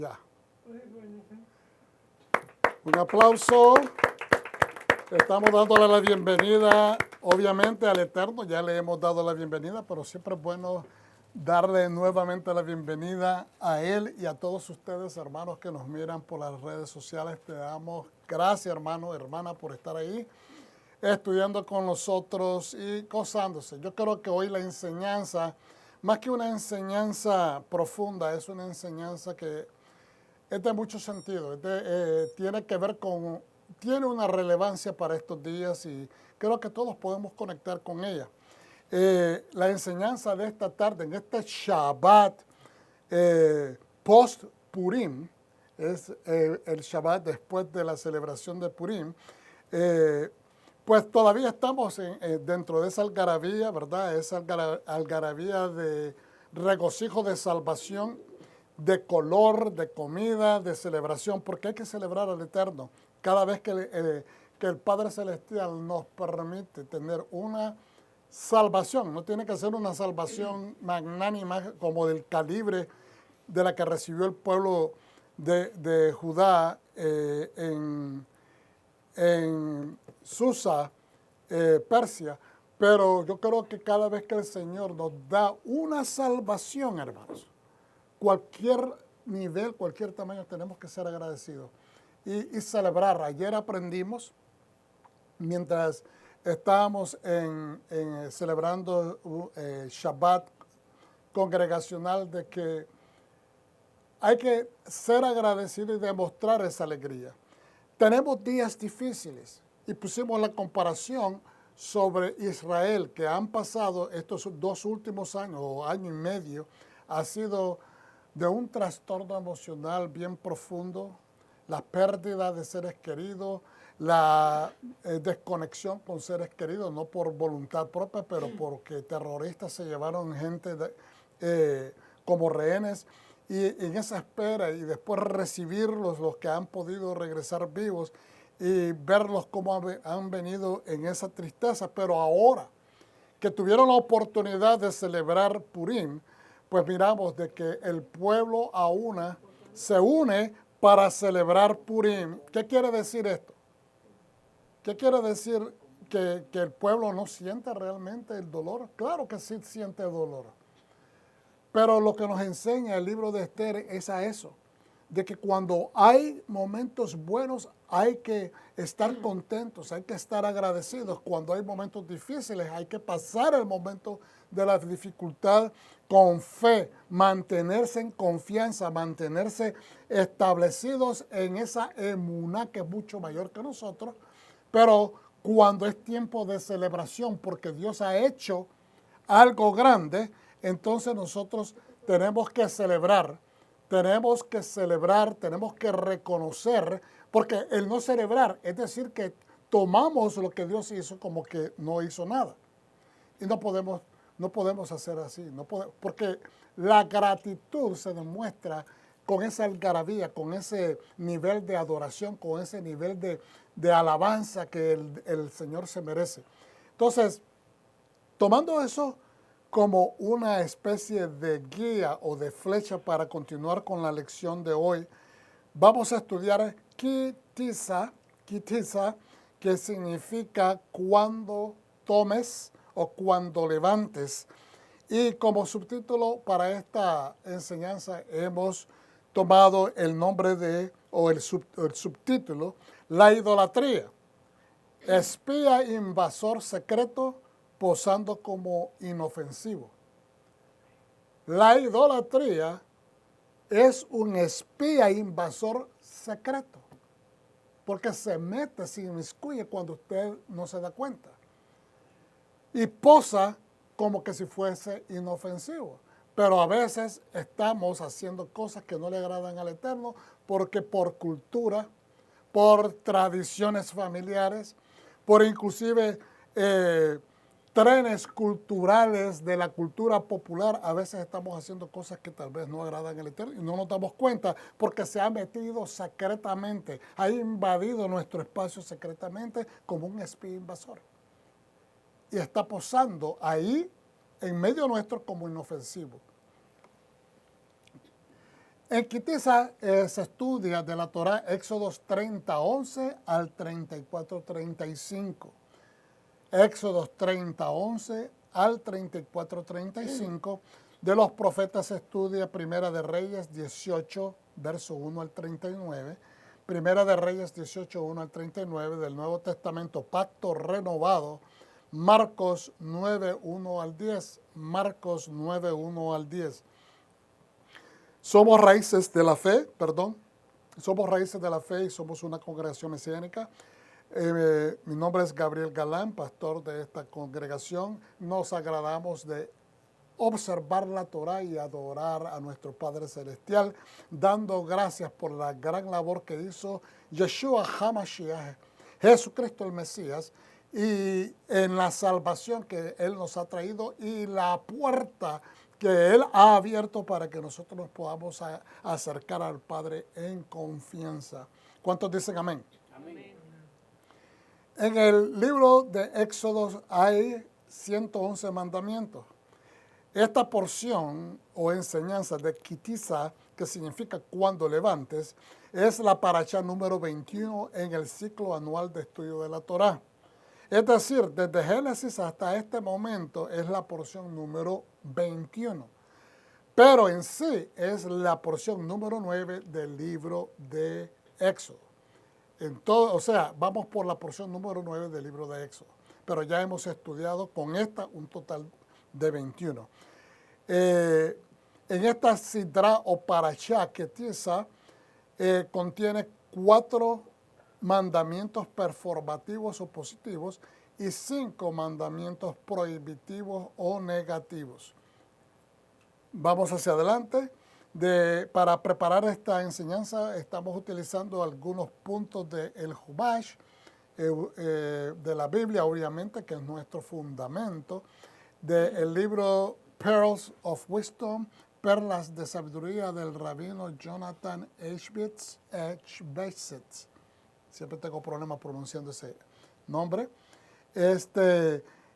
Ya. Un aplauso. Estamos dándole la bienvenida, obviamente, al Eterno. Ya le hemos dado la bienvenida, pero siempre es bueno darle nuevamente la bienvenida a Él y a todos ustedes, hermanos, que nos miran por las redes sociales. Te damos gracias, hermano, hermana, por estar ahí, estudiando con nosotros y gozándose. Yo creo que hoy la enseñanza, más que una enseñanza profunda, es una enseñanza que es de mucho sentido. Tiene que ver con, tiene una relevancia para estos días y creo que todos podemos conectar con ella. La enseñanza de esta tarde, en este Shabbat post-Purim, es el Shabbat después de la celebración de Purim, pues todavía estamos dentro de esa algarabía, ¿verdad? Esa algarabía de regocijo, de salvación, de color, de comida, de celebración, porque hay que celebrar al Eterno. Cada vez que el Padre Celestial nos permite tener una salvación, no tiene que ser una salvación magnánima como del calibre de la que recibió el pueblo de Judá en Susa, Persia, pero yo creo que cada vez que el Señor nos da una salvación, hermanos, cualquier nivel, cualquier tamaño, tenemos que ser agradecidos y celebrar. Ayer aprendimos, mientras estábamos celebrando Shabbat congregacional, de que hay que ser agradecido y demostrar esa alegría. Tenemos días difíciles y pusimos la comparación sobre Israel, que han pasado estos 2 últimos años o año y medio, ha sido de un trastorno emocional bien profundo, la pérdida de seres queridos, la desconexión con seres queridos, no por voluntad propia, pero porque terroristas se llevaron gente como rehenes, y en esa espera y después recibirlos, los que han podido regresar vivos, y verlos cómo han venido en esa tristeza. Pero ahora que tuvieron la oportunidad de celebrar Purim, pues miramos de que el pueblo se une para celebrar Purim. ¿Qué quiere decir esto? ¿Qué quiere decir que el pueblo no siente realmente el dolor? Claro que sí siente dolor. Pero lo que nos enseña el libro de Esther es a eso, de que cuando hay momentos buenos hay que estar contentos, hay que estar agradecidos. Cuando hay momentos difíciles hay que pasar el momento de la dificultad con fe, mantenerse en confianza, mantenerse establecidos en esa emuná que es mucho mayor que nosotros. Pero cuando es tiempo de celebración, porque Dios ha hecho algo grande, entonces nosotros tenemos que celebrar, tenemos que reconocer, porque el no celebrar es decir que tomamos lo que Dios hizo como que no hizo nada. Y no podemos hacer así, porque la gratitud se demuestra con esa algarabía, con ese nivel de adoración, con ese nivel de alabanza que el Señor se merece. Entonces, tomando eso como una especie de guía o de flecha para continuar con la lección de hoy, vamos a estudiar Kitisa, que significa cuando tomes o cuando levantes. Y como subtítulo para esta enseñanza hemos tomado el nombre el subtítulo, la idolatría, espía invasor secreto posando como inofensivo. La idolatría es un espía invasor secreto, porque se mete, se inmiscuye cuando usted no se da cuenta. Y posa como que si fuese inofensivo. Pero a veces estamos haciendo cosas que no le agradan al Eterno, porque por cultura, por tradiciones familiares, por inclusive trenes culturales de la cultura popular, a veces estamos haciendo cosas que tal vez no agradan al Eterno y no nos damos cuenta porque se ha metido secretamente, ha invadido nuestro espacio secretamente como un espía invasor. Y está posando ahí en medio nuestro como inofensivo. En Kitisa se estudia de la Torá Éxodos 30:11 al 34:35. Éxodos 30:11 al 34:35. De los profetas se estudia Primera de Reyes 18, verso 1 al 39. Primera de Reyes 18, 1 al 39. Del Nuevo Testamento, Pacto Renovado, Marcos 9, 1 al 10. Marcos 9, 1 al 10. Somos raíces de la fe, somos raíces de la fe y somos una congregación mesiánica. Mi nombre es Gabriel Galán, pastor de esta congregación. Nos agradamos de observar la Torá y adorar a nuestro Padre Celestial, dando gracias por la gran labor que hizo Yeshua HaMashiach, Jesucristo el Mesías, y en la salvación que Él nos ha traído y la puerta que Él ha abierto para que nosotros nos podamos acercar al Padre en confianza. ¿Cuántos dicen amén? Amén. En el libro de Éxodo hay 111 mandamientos. Esta porción o enseñanza de Kitisa, que significa cuando levantes, es la parashá número 21 en el ciclo anual de estudio de la Torá. Es decir, desde Génesis hasta este momento es la porción número 21. Pero en sí es la porción número 9 del libro de Éxodo. O sea, vamos por la porción número 9 del libro de Éxodo. Pero ya hemos estudiado con esta un total de 21. En esta sidra o parashá Kitisa contiene 4 mandamientos performativos o positivos y 5 mandamientos prohibitivos o negativos. Vamos hacia adelante. Para preparar esta enseñanza estamos utilizando algunos puntos del Humash, de la Biblia, obviamente, que es nuestro fundamento, del libro Pearls of Wisdom, Perlas de Sabiduría del rabino Jonathan H. Beisetz. Siempre tengo problemas pronunciando ese nombre.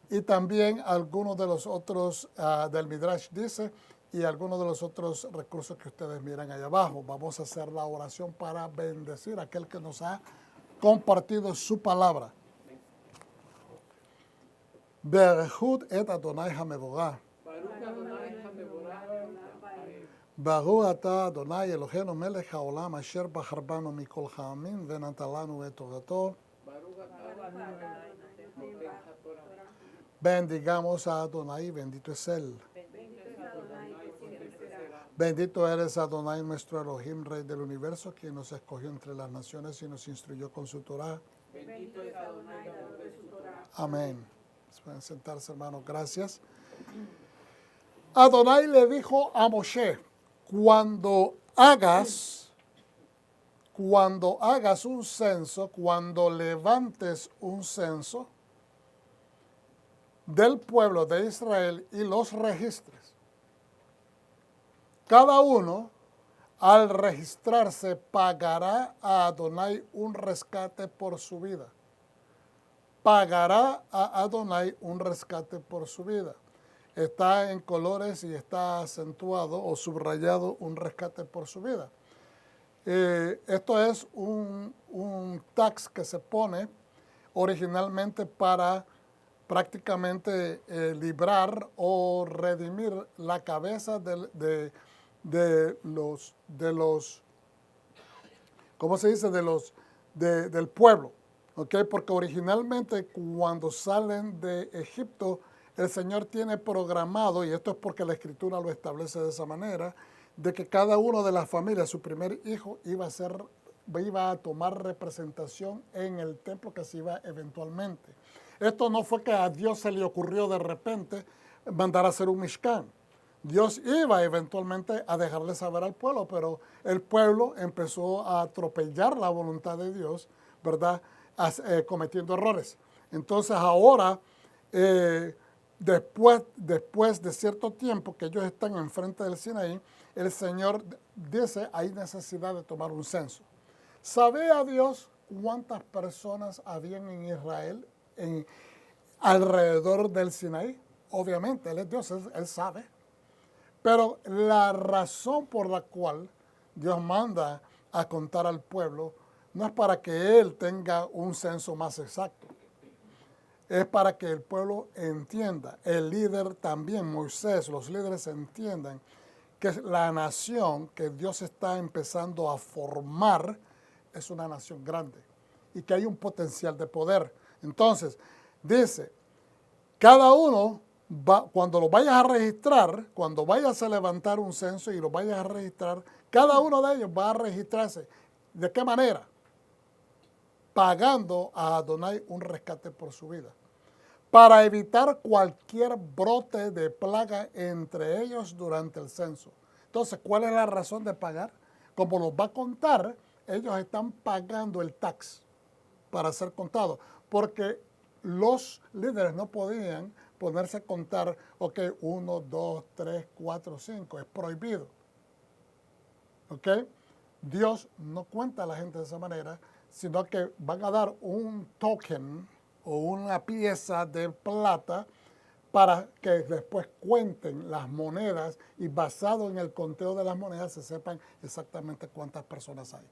Y también algunos de los otros del Midrash dice, y algunos de los otros recursos que ustedes miran allá abajo. Vamos a hacer la oración para bendecir a aquel que nos ha compartido su palabra. Berechut et Adonai HaMevorach. Baruch ata Adonai Eloheinu melech haolam asher bachar banu mikol ha'amim ונתן לנו את תורתו. Bendigamos a Adonai, bendito es Él. Bendito eres Adonai, nuestro Elohim, Rey del universo, quien nos escogió entre las naciones y nos instruyó con su Torah. Bendito es Adonai, dador de su Torah. Amén. Pueden sentarse, hermanos. Gracias. Adonai le dijo a Moshe, cuando hagas un censo, cuando levantes un censo del pueblo de Israel y los registres, cada uno al registrarse pagará a Adonai un rescate por su vida. Pagará a Adonai un rescate por su vida. Está en colores y está acentuado o subrayado un rescate por su vida. Esto es un tax que se pone originalmente para prácticamente librar o redimir la cabeza de los ¿cómo se dice? Del pueblo, ¿ok? Porque originalmente cuando salen de Egipto, el Señor tiene programado, y esto es porque la Escritura lo establece de esa manera, de que cada uno de las familias, su primer hijo, iba a tomar representación en el templo que se iba eventualmente. Esto no fue que a Dios se le ocurrió de repente mandar a hacer un Mishkan. Dios iba eventualmente a dejarle saber al pueblo, pero el pueblo empezó a atropellar la voluntad de Dios, ¿verdad? Cometiendo errores. Entonces ahora, después de cierto tiempo que ellos están enfrente del Sinaí, el Señor dice, hay necesidad de tomar un censo. ¿Sabía Dios cuántas personas habían en Israel alrededor del Sinaí? Obviamente, Él es Dios, Él sabe. Pero la razón por la cual Dios manda a contar al pueblo, no es para que Él tenga un censo más exacto, es para que el pueblo entienda, el líder también, Moisés, los líderes entiendan que la nación que Dios está empezando a formar es una nación grande y que hay un potencial de poder. Entonces, dice, cada uno, cuando lo vayas a registrar, cuando vayas a levantar un censo y lo vayas a registrar, cada uno de ellos va a registrarse. ¿De qué manera? Pagando a Adonai un rescate por su vida, para evitar cualquier brote de plaga entre ellos durante el censo. Entonces, ¿cuál es la razón de pagar? Como nos va a contar, ellos están pagando el tax para ser contados, porque los líderes no podían ponerse a contar, ok, 1, 2, 3, 4, 5, es prohibido. ¿Ok? Dios no cuenta a la gente de esa manera, sino que van a dar un token o una pieza de plata para que después cuenten las monedas y basado en el conteo de las monedas se sepan exactamente cuántas personas hay.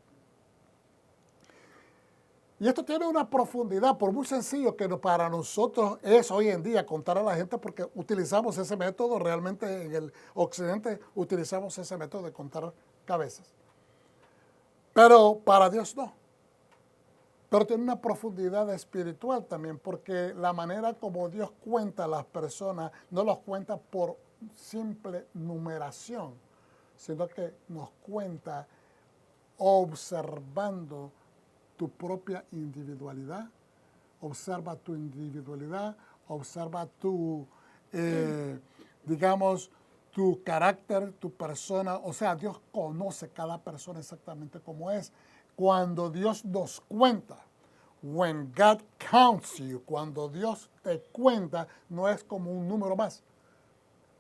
Y esto tiene una profundidad, por muy sencillo que para nosotros es hoy en día contar a la gente, porque utilizamos ese método, realmente en el occidente utilizamos ese método de contar cabezas. Pero para Dios no. Pero tiene una profundidad espiritual también, porque la manera como Dios cuenta a las personas, no los cuenta por simple numeración, sino que nos cuenta observando tu propia individualidad, observa tu individualidad, observa tu, digamos, tu carácter, tu persona. O sea, Dios conoce cada persona exactamente como es. Cuando Dios nos cuenta, when God counts you, cuando Dios te cuenta, no es como un número más.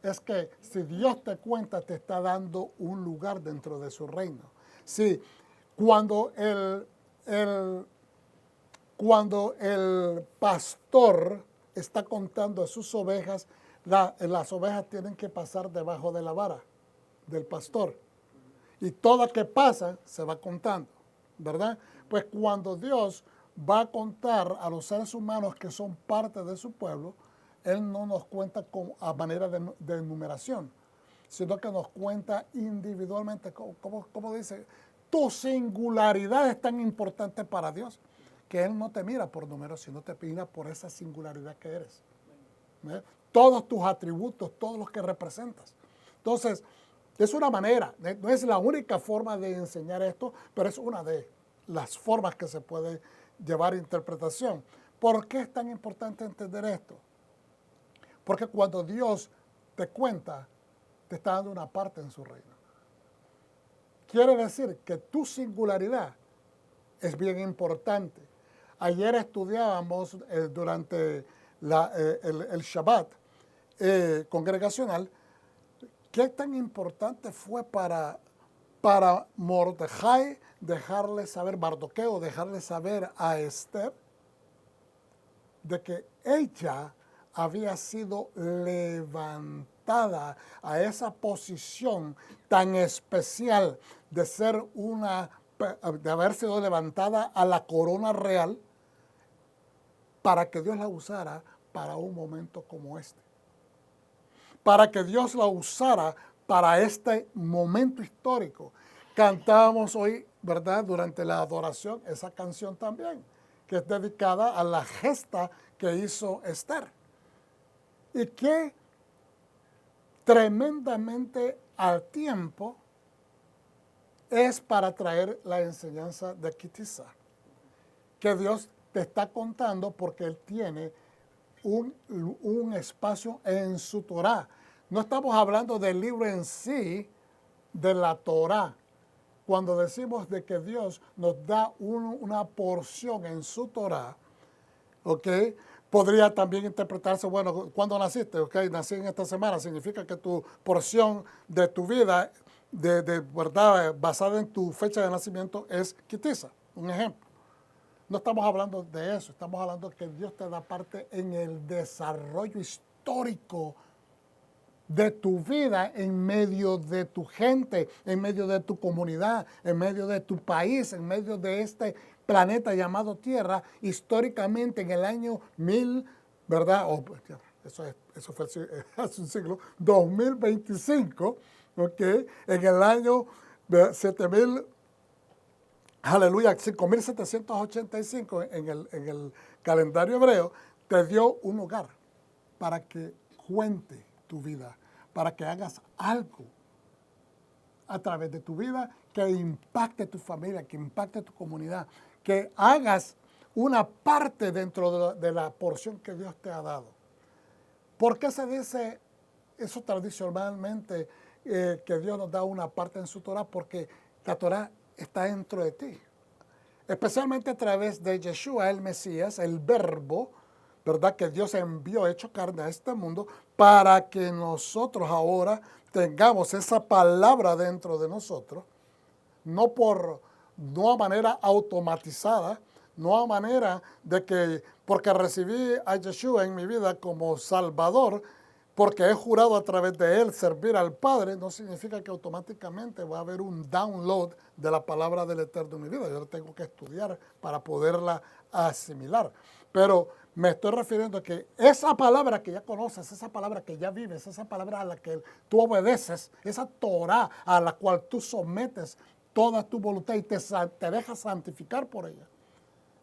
Es que si Dios te cuenta, te está dando un lugar dentro de su reino. Sí, cuando cuando el pastor está contando a sus ovejas, las ovejas tienen que pasar debajo de la vara del pastor. Y toda que pasa se va contando, ¿verdad? Pues cuando Dios va a contar a los seres humanos que son parte de su pueblo, Él no nos cuenta a manera de numeración, sino que nos cuenta individualmente. Como dice, tu singularidad es tan importante para Dios que Él no te mira por números, sino te mira por esa singularidad que eres. ¿Ves? Todos tus atributos, todos los que representas. Entonces, es una manera, no es la única forma de enseñar esto, pero es una de las formas que se puede llevar a interpretación. ¿Por qué es tan importante entender esto? Porque cuando Dios te cuenta, te está dando una parte en su reino. Quiere decir que tu singularidad es bien importante. Ayer estudiábamos durante el Shabbat congregacional qué tan importante fue para Mordejai dejarle saber, Mardoqueo, dejarle saber a Esther de que ella había sido levantada a esa posición tan especial de ser de haber sido levantada a la corona real para que Dios la usara para un momento como este. Para que Dios la usara para este momento histórico. Cantábamos hoy, ¿verdad?, durante la adoración, esa canción también, que es dedicada a la gesta que hizo Esther. Y que tremendamente al tiempo es para traer la enseñanza de Kitisa, que Dios te está contando porque Él tiene un espacio en su Torah. No estamos hablando del libro en sí, de la Torah. Cuando decimos de que Dios nos da una porción en su Torah, ¿ok? Podría también interpretarse, bueno, ¿cuándo naciste? ¿Ok? Nací en esta semana. Significa que tu porción de tu vida, de verdad, basada en tu fecha de nacimiento, es Kitisa. Un ejemplo. No estamos hablando de eso, estamos hablando de que Dios te da parte en el desarrollo histórico de tu vida en medio de tu gente, en medio de tu comunidad, en medio de tu país, en medio de este planeta llamado Tierra, históricamente en el año 1000, ¿verdad? Eso fue hace un siglo, 2025, ¿ok? En el año 7000, aleluya, 5785 en el calendario hebreo, te dio un lugar para que cuente tu vida, para que hagas algo a través de tu vida que impacte tu familia, que impacte tu comunidad, que hagas una parte dentro de la porción que Dios te ha dado. ¿Por qué se dice eso tradicionalmente, que Dios nos da una parte en su Torah? Porque la Torah está dentro de ti. Especialmente a través de Yeshua, el Mesías, el Verbo, ¿verdad? Que Dios envió hecho carne a este mundo para que nosotros ahora tengamos esa palabra dentro de nosotros, no a manera automatizada, no a manera de que porque recibí a Yeshua en mi vida como Salvador, porque he jurado a través de él servir al Padre, no significa que automáticamente va a haber un download de la palabra del Eterno en mi vida. Yo la tengo que estudiar para poderla asimilar. Pero me estoy refiriendo a que esa palabra que ya conoces, esa palabra que ya vives, esa palabra a la que tú obedeces, esa Torah a la cual tú sometes toda tu voluntad y te dejas santificar por ella,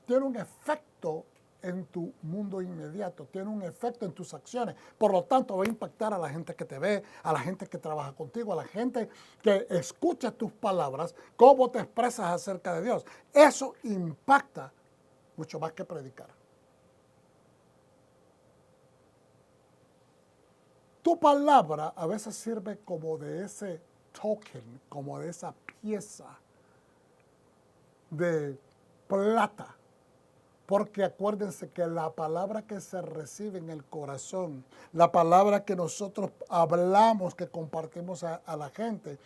tiene un efecto en tu mundo inmediato, tiene un efecto en tus acciones. Por lo tanto, va a impactar a la gente que te ve, a la gente que trabaja contigo, a la gente que escucha tus palabras, cómo te expresas acerca de Dios. Eso impacta mucho más que predicar. Tu palabra a veces sirve como de ese token, como de esa pieza de plata. Porque acuérdense que la palabra que se recibe en el corazón, la palabra que nosotros hablamos, que compartimos a la gente,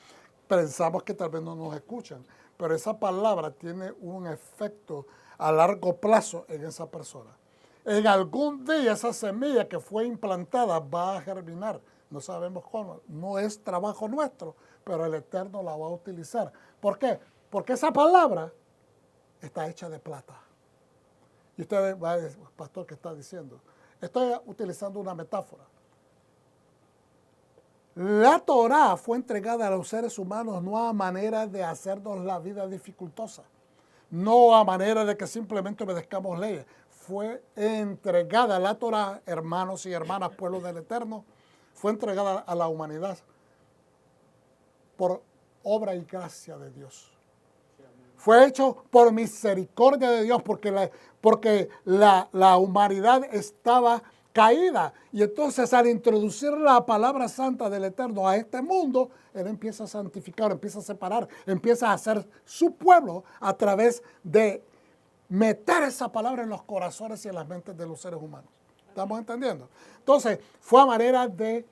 pensamos que tal vez no nos escuchan, pero esa palabra tiene un efecto a largo plazo en esa persona. En algún día esa semilla que fue implantada va a germinar. No sabemos cómo, no es trabajo nuestro, pero el Eterno la va a utilizar. ¿Por qué? Porque esa palabra está hecha de plata. Y usted va a decir, pastor, ¿qué está diciendo? Estoy utilizando una metáfora. La Torah fue entregada a los seres humanos no a manera de hacernos la vida dificultosa, no a manera de que simplemente obedezcamos leyes. Fue entregada la Torah, hermanos y hermanas, pueblo del Eterno, fue entregada a la humanidad por obra y gracia de Dios. Fue hecho por misericordia de Dios, porque la humanidad estaba caída. Y entonces al introducir la palabra santa del Eterno a este mundo, Él empieza a santificar, empieza a separar, empieza a hacer su pueblo a través de meter esa palabra en los corazones y en las mentes de los seres humanos. ¿Estamos entendiendo? Entonces, fue a manera de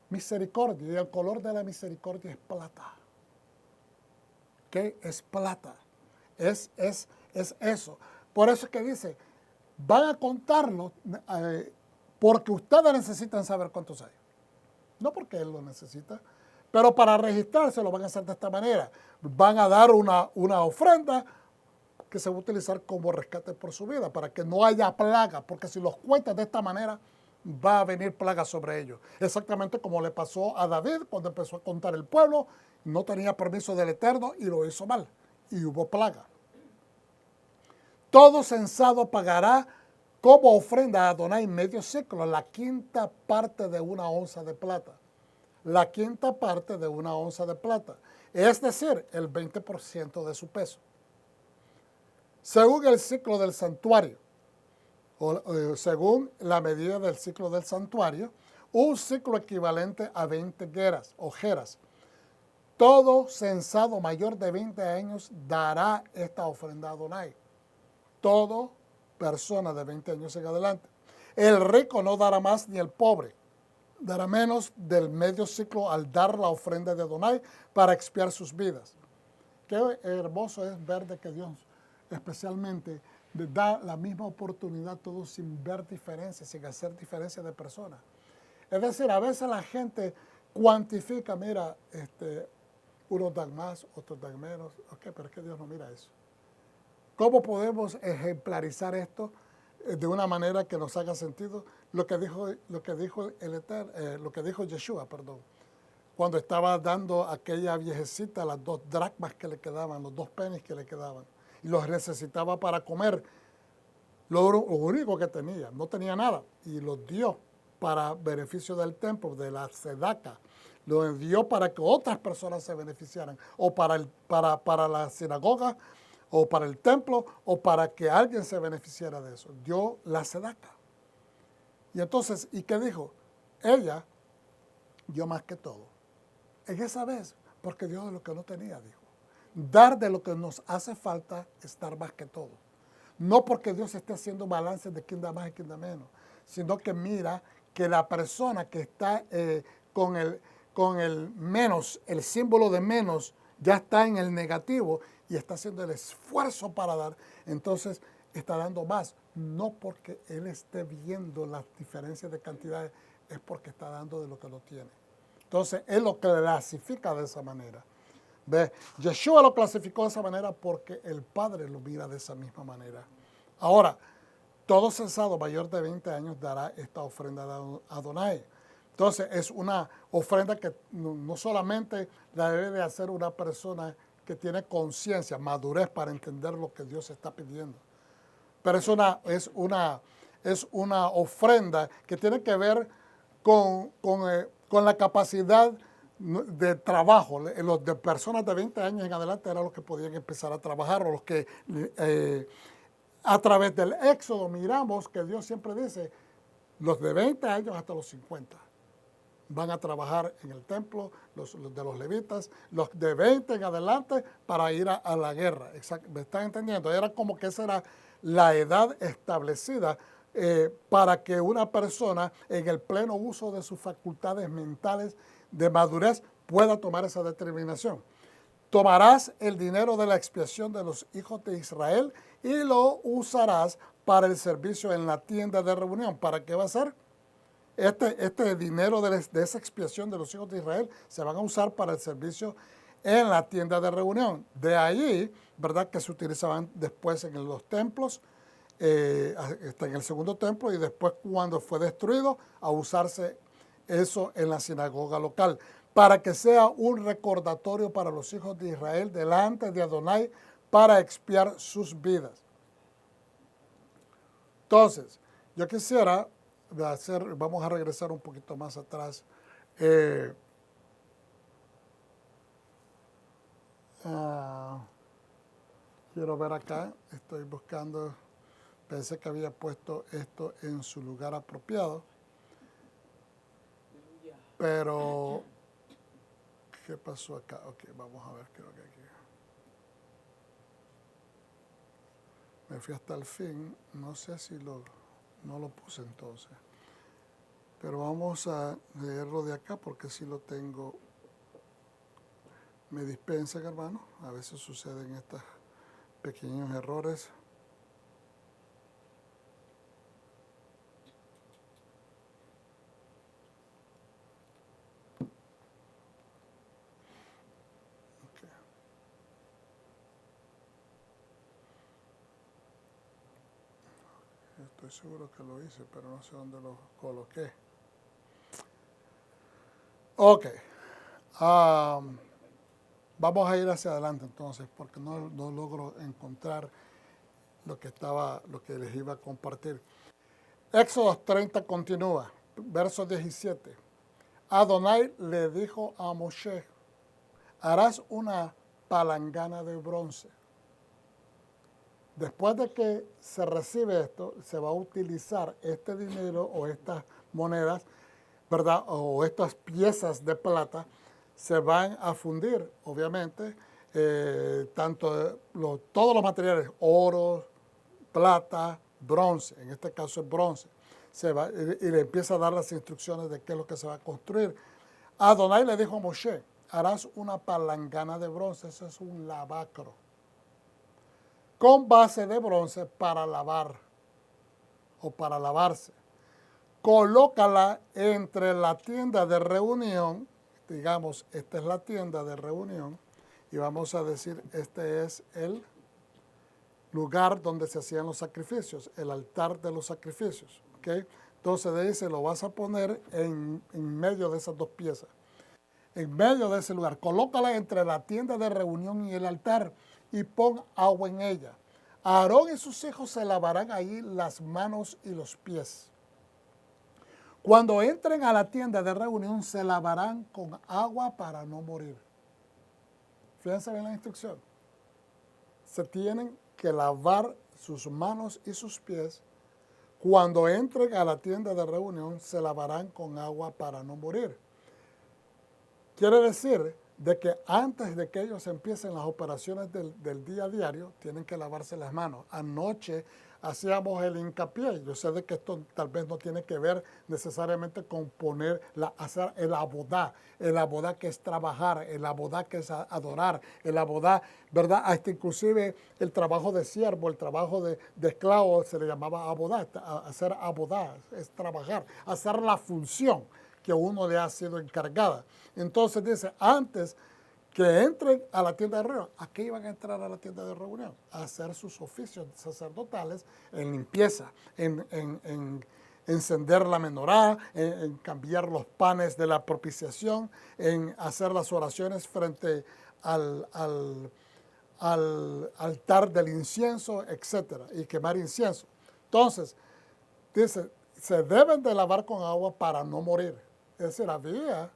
misericordia, y el color de la misericordia es plata. ¿Qué es plata? Es eso. Por eso es que dice, van a contarlo porque ustedes necesitan saber cuántos hay. No porque él lo necesita, pero para registrarse lo van a hacer de esta manera. Van a dar una ofrenda que se va a utilizar como rescate por su vida, para que no haya plaga, porque si los cuentas de esta manera, va a venir plaga sobre ellos. Exactamente como le pasó a David cuando empezó a contar el pueblo, no tenía permiso del Eterno y lo hizo mal, y hubo plaga. Todo censado pagará como ofrenda a Adonai medio ciclo, la quinta parte de una onza de plata. La quinta parte de una onza de plata, es decir, el 20% de su peso. Según el ciclo del santuario, según la medida del ciclo del santuario, un ciclo equivalente a 20 geras o jeras. Todo censado mayor de 20 años dará esta ofrenda a Adonai. Todo persona de 20 años en adelante. El rico no dará más ni el pobre. Dará menos del medio ciclo al dar la ofrenda de Adonai para expiar sus vidas. Qué hermoso es ver de que Dios especialmente da la misma oportunidad a todos sin ver diferencias, sin hacer diferencia de personas. Es decir, a veces la gente cuantifica, mira, unos dan más, otros dan menos. Ok, pero es que Dios no mira eso. ¿Cómo podemos ejemplarizar esto de una manera que nos haga sentido? Lo que dijo Yeshua, perdón, cuando estaba dando a aquella viejecita las 2 dracmas que le quedaban, los 2 pennies que le quedaban, y los necesitaba para comer. Lo único que tenía, no tenía nada, y los dio para beneficio del templo, de la sedaca. Lo dio para que otras personas se beneficiaran, o para la sinagoga, o para el templo, o para que alguien se beneficiara de eso. Dio la sedaca. Y entonces, ¿y qué dijo? Ella dio más que todo. En esa vez, porque dio de lo que no tenía, dijo. Dar de lo que nos hace falta es dar más que todo. No porque Dios esté haciendo balances de quién da más y quién da menos, sino que mira que la persona que está con el menos, el símbolo de menos, ya está en el negativo y está haciendo el esfuerzo para dar, entonces está dando más. No porque él esté viendo las diferencias de cantidades, es porque está dando de lo que no tiene. Entonces, él lo clasifica de esa manera. ¿Ve? Yeshua lo clasificó de esa manera porque el Padre lo mira de esa misma manera. Ahora, todo censado mayor de 20 años dará esta ofrenda a Adonai. Entonces, es una ofrenda que no solamente la debe de hacer una persona que tiene conciencia, madurez para entender lo que Dios está pidiendo, pero es una ofrenda que tiene que ver con la capacidad de trabajo. Los de personas de 20 años en adelante eran los que podían empezar a trabajar, o los que a través del Éxodo miramos que Dios siempre dice, los de 20 años hasta los 50 van a trabajar en el templo, los de los levitas, los de 20 en adelante para ir a la guerra. ¿Me están entendiendo? Era como que esa era la edad establecida para que una persona en el pleno uso de sus facultades mentales de madurez pueda tomar esa determinación. Tomarás el dinero de la expiación de los hijos de Israel y lo usarás para el servicio en la tienda de reunión. ¿Para qué va a ser? Este dinero de esa expiación de los hijos de Israel se van a usar para el servicio en la tienda de reunión. De ahí, ¿verdad?, que se utilizaban después en los templos, en el segundo templo, y después cuando fue destruido, a usarse eso en la sinagoga local, para que sea un recordatorio para los hijos de Israel delante de Adonai para expiar sus vidas. Entonces, yo quisiera vamos a regresar un poquito más atrás. Quiero ver acá, estoy buscando, pensé que había puesto esto en su lugar apropiado, pero ¿qué pasó acá? Ok, vamos a ver, creo que aquí. Me fui hasta el fin, no sé si no lo puse entonces. Pero vamos a leerlo de acá porque si lo tengo. Me dispensan, hermano. A veces suceden estos pequeños errores. Okay. Estoy seguro que lo hice, pero no sé dónde lo coloqué. Ok. Vamos a ir hacia adelante entonces, porque no logro encontrar lo que les iba a compartir. Éxodo 30 continúa, verso 17. Adonai le dijo a Moshe, harás una palangana de bronce. Después de que se recibe esto, se va a utilizar este dinero o estas monedas, ¿verdad?, o estas piezas de plata, se van a fundir, obviamente, todos los materiales, oro, plata, bronce, en este caso es bronce, y le empieza a dar las instrucciones de qué es lo que se va a construir. Adonai le dijo a Moshe, harás una palangana de bronce, eso es un lavacro, con base de bronce para lavar o para lavarse. Colócala entre la tienda de reunión digamos, esta es la tienda de reunión y vamos a decir, este es el lugar donde se hacían los sacrificios, el altar de los sacrificios. ¿Okay? Entonces de ahí se lo vas a poner en medio de esas dos piezas. En medio de ese lugar. Colócala entre la tienda de reunión y el altar y pon agua en ella. Aarón y sus hijos se lavarán ahí las manos y los pies. Cuando entren a la tienda de reunión se lavarán con agua para no morir. Fíjense bien la instrucción. Se tienen que lavar sus manos y sus pies. Cuando entren a la tienda de reunión se lavarán con agua para no morir. Quiere decir de que antes de que ellos empiecen las operaciones del día a diario, tienen que lavarse las manos. Anoche hacíamos el hincapié. Yo sé de que esto tal vez no tiene que ver necesariamente con hacer el abodá. El abodá que es trabajar, el abodá que es adorar, el abodá, ¿verdad? Hasta inclusive el trabajo de siervo, el trabajo de esclavo se le llamaba abodá. Hacer abodá es trabajar, hacer la función que uno le ha sido encargada. Entonces dice, antes que entren a la tienda de reunión, ¿a qué iban a entrar a la tienda de reunión? A hacer sus oficios sacerdotales en limpieza, en encender la menorá, en cambiar los panes de la propiciación, en hacer las oraciones frente al altar del incienso, etcétera, y quemar incienso. Entonces, dice, se deben de lavar con agua para no morir. Es decir, había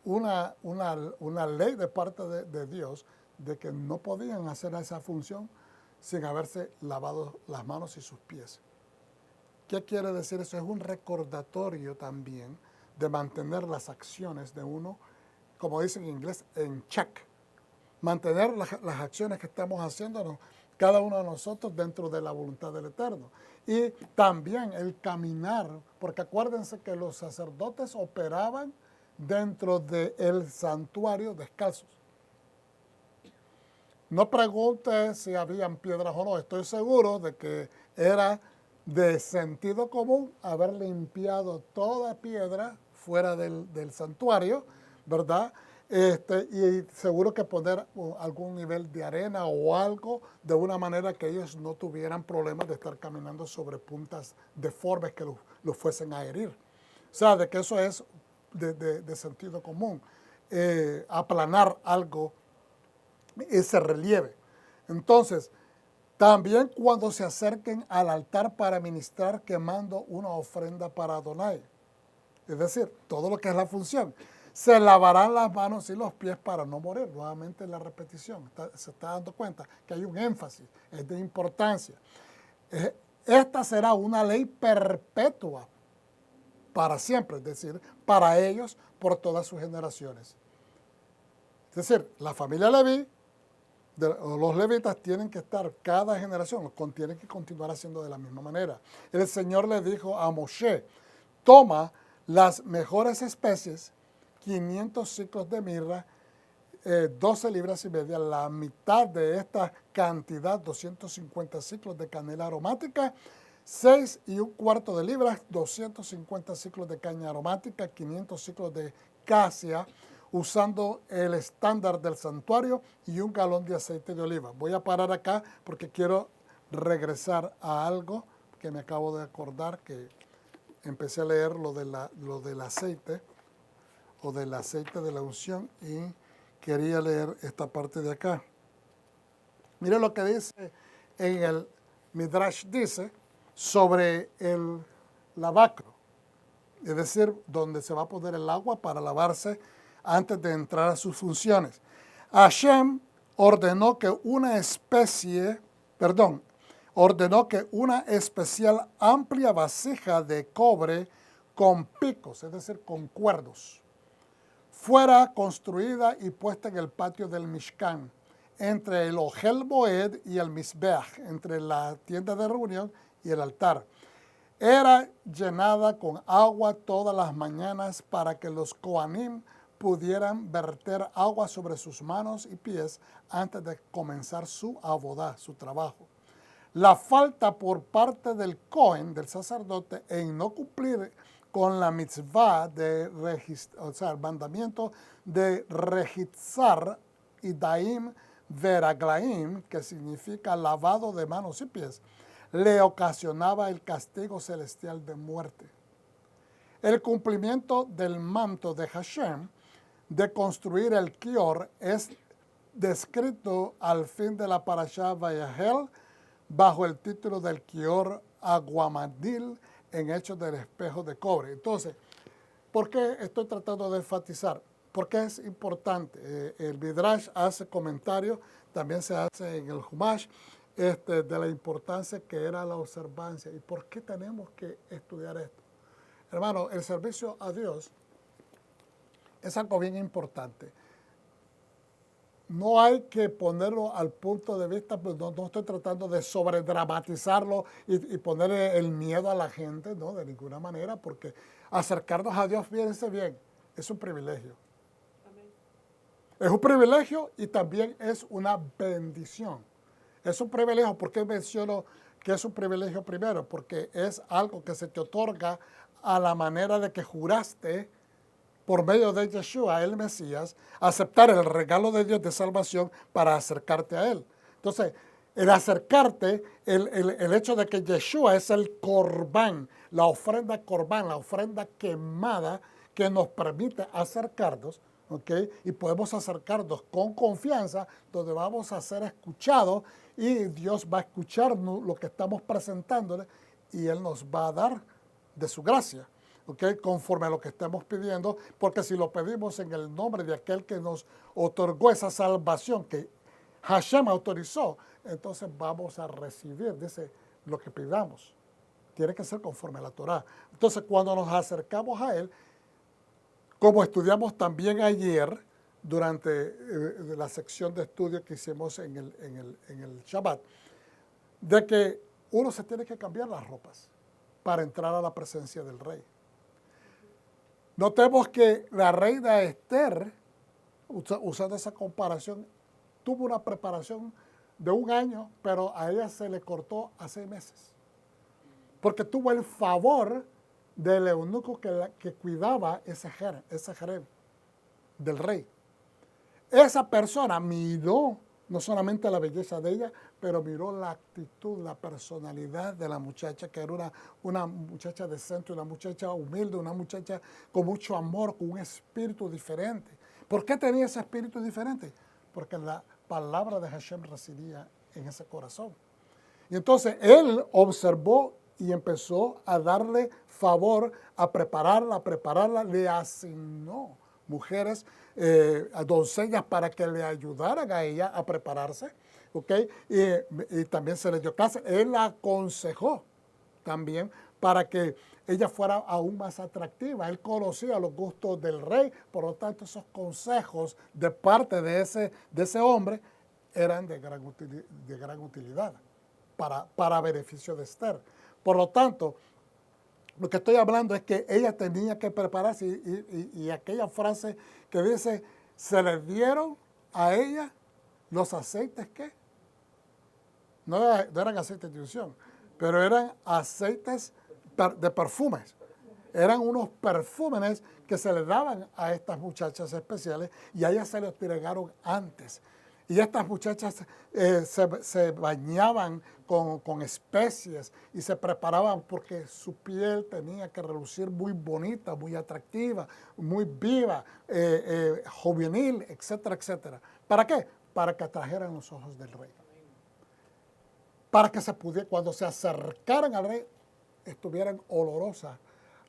una ley de parte de Dios de que no podían hacer esa función sin haberse lavado las manos y sus pies. ¿Qué quiere decir eso? Es un recordatorio también de mantener las acciones de uno, como dicen en inglés, en check. Mantener las acciones que estamos haciendo cada uno de nosotros dentro de la voluntad del Eterno. Y también el caminar, porque acuérdense que los sacerdotes operaban dentro del santuario descalzos. No pregunte si habían piedras o no, estoy seguro de que era de sentido común haber limpiado toda piedra fuera del santuario, ¿verdad? Y seguro que poner algún nivel de arena o algo de una manera que ellos no tuvieran problemas de estar caminando sobre puntas deformes que los fuesen a herir. O sea, de que eso es de sentido común. Aplanar algo, ese relieve. Entonces, también cuando se acerquen al altar para ministrar quemando una ofrenda para Adonai. Es decir, todo lo que es la función. Se lavarán las manos y los pies para no morir. Nuevamente la repetición. Se está dando cuenta que hay un énfasis, es de importancia. Esta será una ley perpetua para siempre, es decir, para ellos por todas sus generaciones. Es decir, la familia Leví, los levitas tienen que estar, cada generación, tienen que continuar haciendo de la misma manera. El Señor le dijo a Moshe, toma las mejores especies, 500 ciclos de mirra, 12 libras y media, la mitad de esta cantidad, 250 ciclos de canela aromática, 6 1/4 de libras, 250 ciclos de caña aromática, 500 ciclos de casia, usando el estándar del santuario y 1 galón de aceite de oliva. Voy a parar acá porque quiero regresar a algo que me acabo de acordar, que empecé a leer lo del aceite o del aceite de la unción y quería leer esta parte de acá. Mire lo que dice en el Midrash, dice sobre el lavacro, es decir, donde se va a poner el agua para lavarse antes de entrar a sus funciones. Hashem ordenó que una especial amplia vasija de cobre con picos, es decir, con cuerdos, fuera construida y puesta en el patio del Mishkan, entre el Ohel Moed y el Mizbeach, entre la tienda de reunión y el altar. Era llenada con agua todas las mañanas para que los Kohanim pudieran verter agua sobre sus manos y pies antes de comenzar su abodá, su trabajo. La falta por parte del Cohen, del sacerdote, en no cumplir con la mitzvah o sea, el mandamiento de regitzar y daim veraglaim, que significa lavado de manos y pies, le ocasionaba el castigo celestial de muerte. El cumplimiento del manto de Hashem de construir el Kior es descrito al fin de la parashá Vayahel bajo el título del Kior Aguamadil en Hechos del Espejo de Cobre. Entonces, ¿por qué estoy tratando de enfatizar? Porque es importante. El Midrash hace comentarios, también se hace en el Humash, de la importancia que era la observancia y por qué tenemos que estudiar esto. Hermano, el servicio a Dios es algo bien importante. No hay que ponerlo al punto de vista, pues no estoy tratando de sobredramatizarlo y ponerle el miedo a la gente, no, de ninguna manera, porque acercarnos a Dios, fíjense bien, es un privilegio. Amén. Es un privilegio y también es una bendición. Es un privilegio. ¿Por qué menciono que es un privilegio primero? Porque es algo que se te otorga a la manera de que juraste por medio de Yeshua, el Mesías, aceptar el regalo de Dios de salvación para acercarte a Él. Entonces, el acercarte, el hecho de que Yeshua es el corbán, la ofrenda quemada que nos permite acercarnos, ¿okay? Y podemos acercarnos con confianza, donde vamos a ser escuchados y Dios va a escucharnos lo que estamos presentándole y Él nos va a dar de su gracia. Okay, conforme a lo que estamos pidiendo, porque si lo pedimos en el nombre de aquel que nos otorgó esa salvación que Hashem autorizó, entonces vamos a recibir, dice, lo que pidamos. Tiene que ser conforme a la Torah. Entonces, cuando nos acercamos a Él, como estudiamos también ayer, durante la sección de estudio que hicimos en el Shabbat, de que uno se tiene que cambiar las ropas para entrar a la presencia del Rey. Notemos que la reina Esther, usando esa comparación, tuvo una preparación de 1 año, pero a ella se le cortó a 6 meses. Porque tuvo el favor del eunuco que cuidaba ese harem del rey. Esa persona miró no solamente la belleza de ella, pero miró la actitud, la personalidad de la muchacha, que era una muchacha decente, una muchacha humilde, una muchacha con mucho amor, con un espíritu diferente. ¿Por qué tenía ese espíritu diferente? Porque la palabra de Hashem residía en ese corazón. Y entonces él observó y empezó a darle favor, a prepararla, le asignó mujeres, doncellas para que le ayudaran a ella a prepararse, ¿okay? Y también se le dio clase. Él la aconsejó también para que ella fuera aún más atractiva. Él conocía los gustos del rey, por lo tanto esos consejos de parte de ese hombre eran de gran utilidad para beneficio de Esther. Por lo tanto, lo que estoy hablando es que ella tenía que prepararse y aquella frase que dice, se le dieron a ella los aceites que no eran aceites de unción, pero eran aceites de perfumes. Eran unos perfúmenes que se le daban a estas muchachas especiales y a ellas se les entregaron antes. Y estas muchachas se bañaban con especies y se preparaban porque su piel tenía que relucir muy bonita, muy atractiva, muy viva, juvenil, etcétera, etcétera. ¿Para qué? Para que atrajeran los ojos del rey. Para que cuando se acercaran al rey, estuvieran olorosas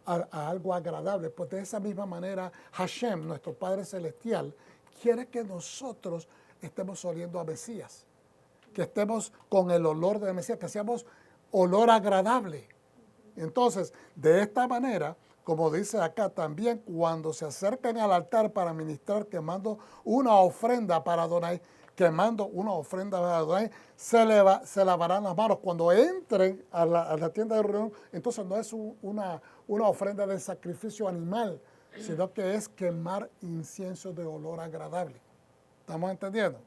a algo agradable. Pues de esa misma manera, Hashem, nuestro Padre Celestial, quiere que nosotros estemos oliendo a Mesías, que estemos con el olor de Mesías, que seamos olor agradable. Entonces, de esta manera, como dice acá también, cuando se acercan al altar para ministrar quemando una ofrenda para Adonai, se lavarán las manos. Cuando entren a la tienda de reunión, entonces no es una ofrenda de sacrificio animal, sino que es quemar incienso de olor agradable. ¿Estamos entendiendo?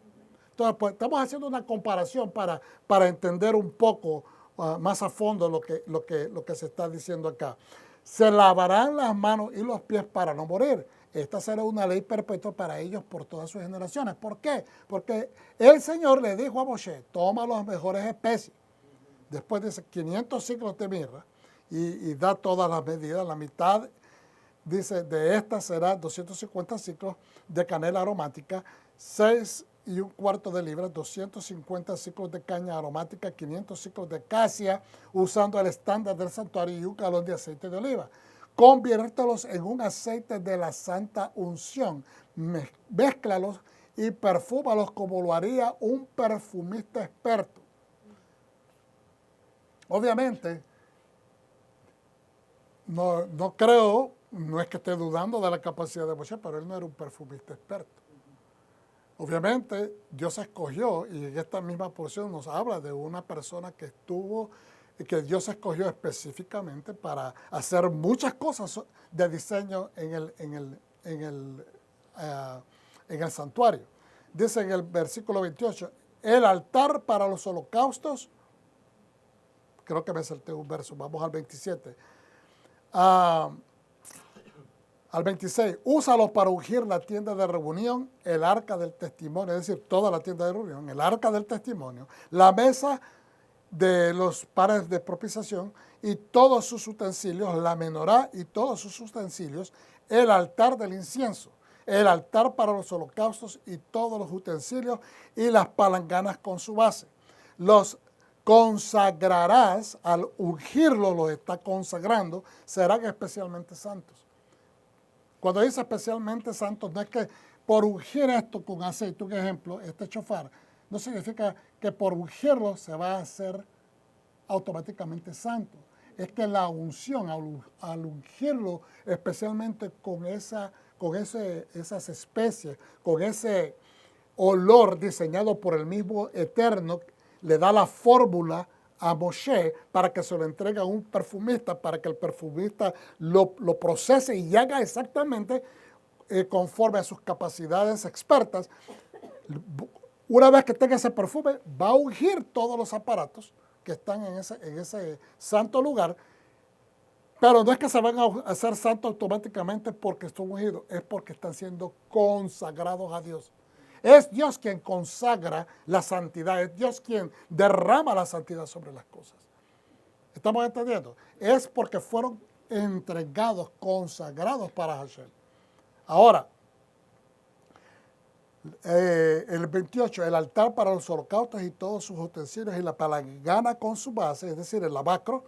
Entonces, pues, estamos haciendo una comparación para entender un poco más a fondo lo que se está diciendo acá. se lavarán las manos y los pies para no morir. Esta será una ley perpetua para ellos por todas sus generaciones. ¿Por qué? Porque el Señor le dijo a Moshe, toma las mejores especies. Después dice 500 ciclos de mirra y da todas las medidas. La mitad, dice, de esta será 250 ciclos de canela aromática, 6 y un cuarto de libra, 250 ciclos de caña aromática, 500 ciclos de casia, usando el estándar del santuario y un galón de aceite de oliva. Conviértelos en un aceite de la santa unción, mézclalos y perfúmalos como lo haría un perfumista experto. Obviamente, no creo, no es que esté dudando de la capacidad de Moshe, pero él no era un perfumista experto. Obviamente, Dios escogió, y en esta misma porción nos habla de una persona que que Dios escogió específicamente para hacer muchas cosas de diseño en el santuario. Dice en el versículo 28, el altar para los holocaustos, creo que me salté un verso, vamos al 27. Al 26, úsalo para ungir la tienda de reunión, el arca del testimonio, es decir, toda la tienda de reunión, el arca del testimonio, la mesa de los panes de propiciación y todos sus utensilios, la menorá y todos sus utensilios, el altar del incienso, el altar para los holocaustos y todos los utensilios y las palanganas con su base. Los consagrarás, al ungirlo los está consagrando, serán especialmente santos. Cuando dice especialmente santos, no es que por ungir esto con aceite, un ejemplo, este chofar, no significa que por ungirlo se va a hacer automáticamente santo. Es que la unción, al ungirlo especialmente con esas especies, con ese olor diseñado por el mismo Eterno, le da la fórmula a Moshe para que se lo entregue a un perfumista, para que el perfumista lo procese y haga exactamente conforme a sus capacidades expertas. Una vez que tenga ese perfume, va a ungir todos los aparatos que están en ese santo lugar, pero no es que se van a hacer santos automáticamente porque están ungidos, es porque están siendo consagrados a Dios. Es Dios quien consagra la santidad, es Dios quien derrama la santidad sobre las cosas. ¿Estamos entendiendo? Es porque fueron entregados, consagrados para Hashem. Ahora, el 28, el altar para los holocaustos y todos sus utensilios y la palangana con su base, es decir, el lavacro,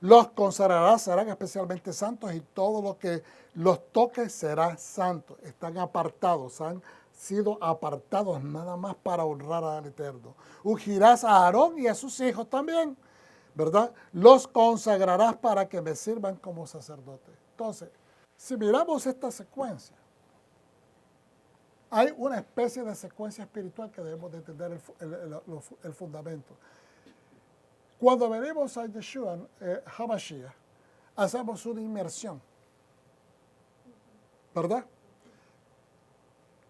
los consagrarás, serán especialmente santos y todo lo que los toque será santo. Están apartados, han sido apartados nada más para honrar al Eterno. Ungirás a Aarón y a sus hijos también, ¿verdad? Los consagrarás para que me sirvan como sacerdotes. Entonces, si miramos esta secuencia, hay una especie de secuencia espiritual que debemos de entender el fundamento. Cuando venimos a Yeshua, Hamashiach, hacemos una inmersión, ¿verdad?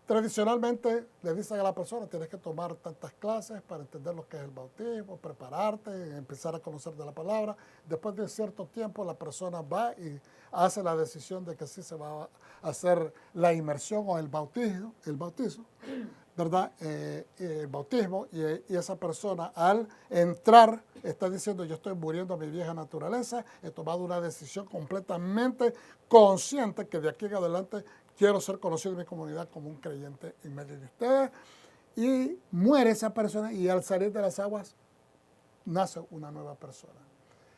Tradicionalmente le dicen a la persona, tienes que tomar tantas clases para entender lo que es el bautismo, prepararte, empezar a conocer de la palabra. Después de cierto tiempo la persona va y hace la decisión de que sí se va a hacer la inmersión o el bautismo, ¿verdad? El bautismo y esa persona al entrar está diciendo yo estoy muriendo a mi vieja naturaleza, he tomado una decisión completamente consciente que de aquí en adelante quiero ser conocido en mi comunidad como un creyente en medio de ustedes. Y muere esa persona y al salir de las aguas nace una nueva persona.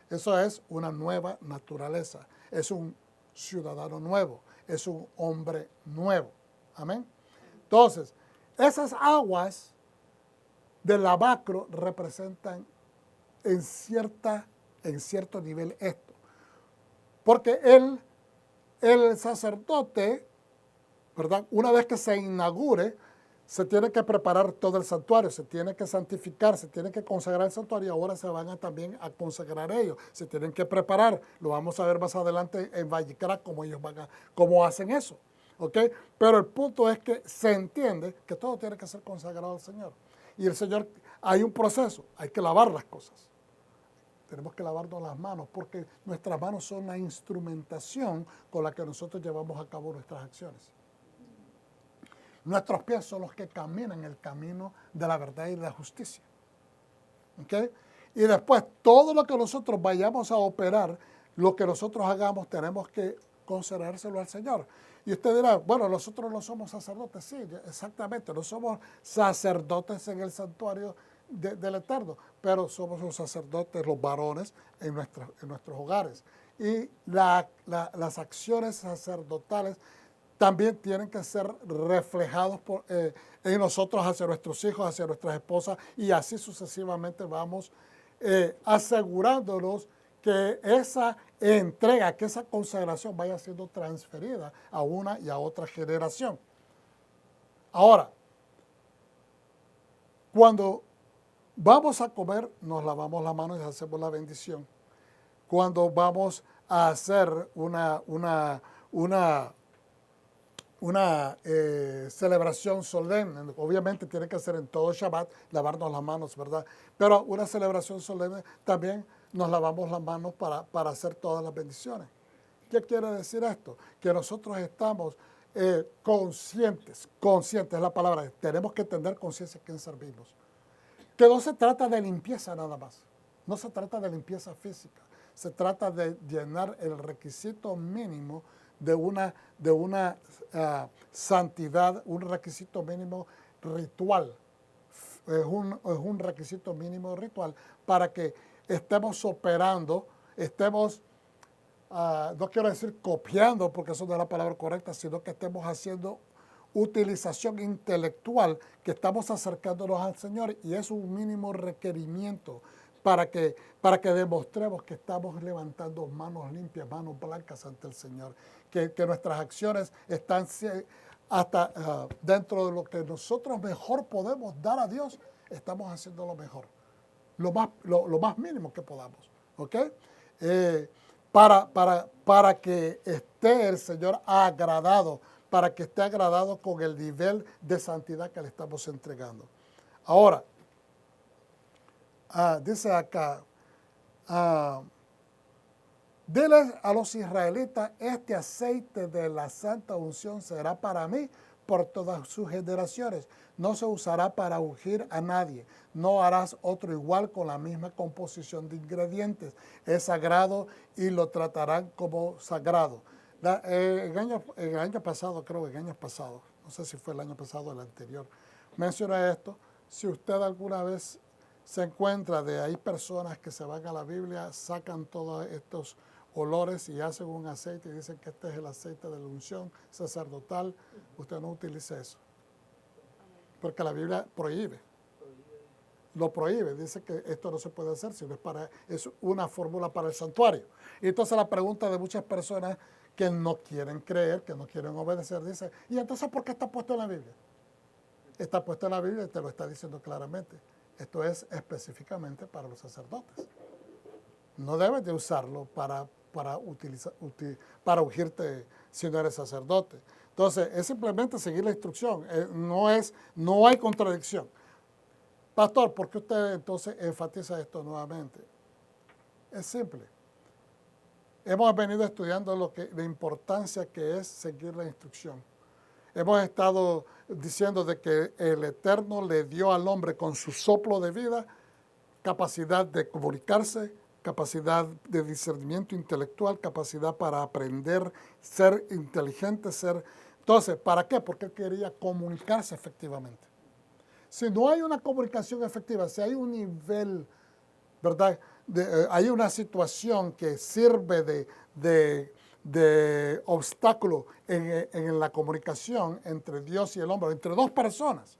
Eso es una nueva naturaleza. Es un ciudadano nuevo. Es un hombre nuevo. Amén. Entonces, esas aguas del lavacro representan en cierto nivel esto. Porque el sacerdote, ¿verdad? Una vez que se inaugure, se tiene que preparar todo el santuario, se tiene que santificar, se tiene que consagrar el santuario y ahora se van también a consagrar ellos. Se tienen que preparar, lo vamos a ver más adelante en Vallicra, cómo hacen eso. ¿Ok? Pero el punto es que se entiende que todo tiene que ser consagrado al Señor. Y el Señor, hay un proceso, hay que lavar las cosas. tenemos que lavarnos las manos porque nuestras manos son la instrumentación con la que nosotros llevamos a cabo nuestras acciones. Nuestros pies son los que caminan el camino de la verdad y de la justicia. ¿Okay? Y después, todo lo que nosotros vayamos a operar, lo que nosotros hagamos, tenemos que considerárselo al Señor. Y usted dirá, bueno, nosotros no somos sacerdotes. Sí, exactamente, no somos sacerdotes en el santuario del Eterno, pero somos los sacerdotes, los varones, en nuestros hogares. Y las acciones sacerdotales también tienen que ser reflejados en nosotros hacia nuestros hijos, hacia nuestras esposas, y así sucesivamente vamos asegurándonos que esa entrega, que esa consagración vaya siendo transferida a una y a otra generación. Ahora, cuando vamos a comer, nos lavamos las manos y hacemos la bendición. Cuando vamos a hacer una celebración solemne, obviamente tiene que ser en todo Shabbat, lavarnos las manos, ¿verdad? Pero una celebración solemne también nos lavamos las manos para hacer todas las bendiciones. ¿Qué quiere decir esto? Que nosotros estamos conscientes es la palabra, tenemos que tener conciencia de quién servimos. Que no se trata de limpieza nada más, no se trata de limpieza física, se trata de llenar el requisito mínimo de una santidad, un requisito mínimo ritual. Es un requisito mínimo ritual para que estemos operando, estemos, no quiero decir copiando, porque eso no es la palabra correcta, sino que estemos haciendo utilización intelectual, que estamos acercándonos al Señor, y es un mínimo requerimiento para que demostremos que estamos levantando manos limpias, manos blancas ante el Señor, que nuestras acciones están hasta dentro de lo que nosotros mejor podemos dar a Dios, estamos haciendo lo mejor, lo más mínimo que podamos, ¿ok? Para que esté el Señor agradado, para que esté agradado con el nivel de santidad que le estamos entregando. Ahora, dice acá, diles a los israelitas, este aceite de la santa unción será para mí por todas sus generaciones. No se usará para ungir a nadie. No harás otro igual con la misma composición de ingredientes. Es sagrado y lo tratarán como sagrado. El año pasado, no sé si fue el año pasado o el anterior, mencioné esto. Si usted alguna vez se encuentra hay personas que se van a la Biblia, sacan todos estos olores y hacen un aceite y dicen que este es el aceite de la unción sacerdotal, usted no utilice eso. Porque la Biblia lo prohíbe, dice que esto no se puede hacer, sino es una fórmula para el santuario. Y entonces la pregunta de muchas personas que no quieren creer, que no quieren obedecer, dice, ¿y entonces por qué está puesto en la Biblia? Está puesto en la Biblia y te lo está diciendo claramente. Esto es específicamente para los sacerdotes. No debes de usarlo para ungirte si no eres sacerdote. Entonces, es simplemente seguir la instrucción. No hay contradicción. Pastor, ¿por qué usted entonces enfatiza esto nuevamente? Es simple. Hemos venido estudiando la importancia que es seguir la instrucción. Hemos estado diciendo de que el Eterno le dio al hombre con su soplo de vida capacidad de comunicarse, capacidad de discernimiento intelectual, capacidad para aprender, ser inteligente, Entonces, ¿para qué? Porque él quería comunicarse efectivamente. Si no hay una comunicación efectiva, si hay un nivel, ¿verdad? Hay una situación que sirve de obstáculo en la comunicación entre Dios y el hombre, entre dos personas,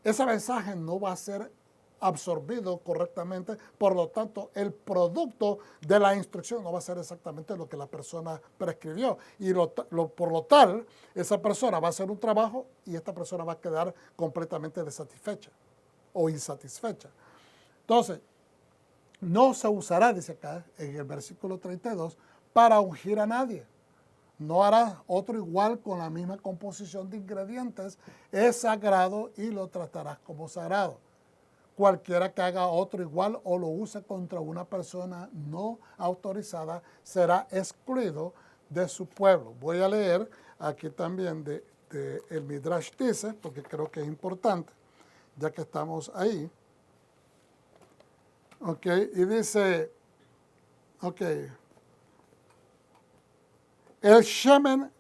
ese mensaje no va a ser absorbido correctamente, por lo tanto el producto de la instrucción no va a ser exactamente lo que la persona prescribió, y por lo tal esa persona va a hacer un trabajo y esta persona va a quedar completamente desatisfecha o insatisfecha. Entonces, no se usará, dice acá en el versículo 32, para ungir a nadie. No harás otro igual con la misma composición de ingredientes. Es sagrado y lo tratarás como sagrado. cualquiera que haga otro igual o lo use contra una persona no autorizada será excluido de su pueblo. Voy a leer aquí también de el Midrash dice, porque creo que es importante, ya que estamos ahí. Ok, y dice, ok, el Shemen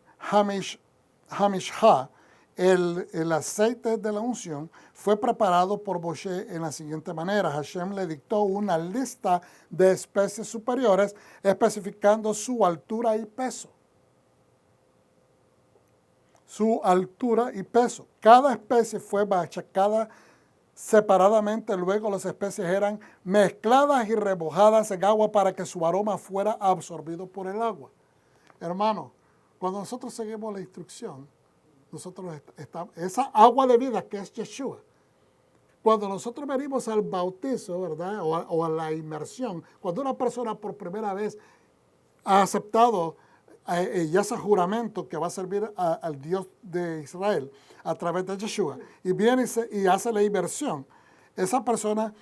Hamishha, el aceite de la unción, fue preparado por Moshe en la siguiente manera. Hashem le dictó una lista de especies superiores, especificando su altura y peso. Su altura y peso. Cada especie fue machacada separadamente, luego las especies eran mezcladas y remojadas en agua para que su aroma fuera absorbido por el agua. Hermano, cuando nosotros seguimos la instrucción, nosotros estamos, esa agua de vida que es Yeshua, cuando nosotros venimos al bautizo, ¿verdad? O a la inmersión, cuando una persona por primera vez ha aceptado y ese juramento que va a servir al Dios de Israel a través de Yeshua, y viene y hace la inversión, esa persona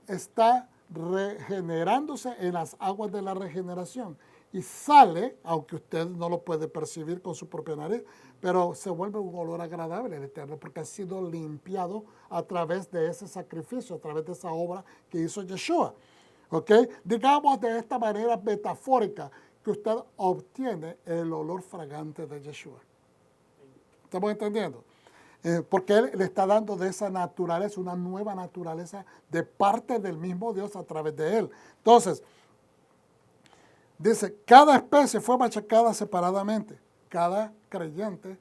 está regenerándose en las aguas de la regeneración y sale, aunque usted no lo puede percibir con su propia nariz, pero se vuelve un olor agradable al Eterno porque ha sido limpiado a través de ese sacrificio, a través de esa obra que hizo Yeshua. ¿Ok? Digamos de esta manera metafórica que usted obtiene el olor fragante de Yeshua. ¿Estamos entendiendo? Porque Él le está dando de esa naturaleza, una nueva naturaleza de parte del mismo Dios a través de Él. Entonces, dice, cada especie fue machacada separadamente. Cada creyente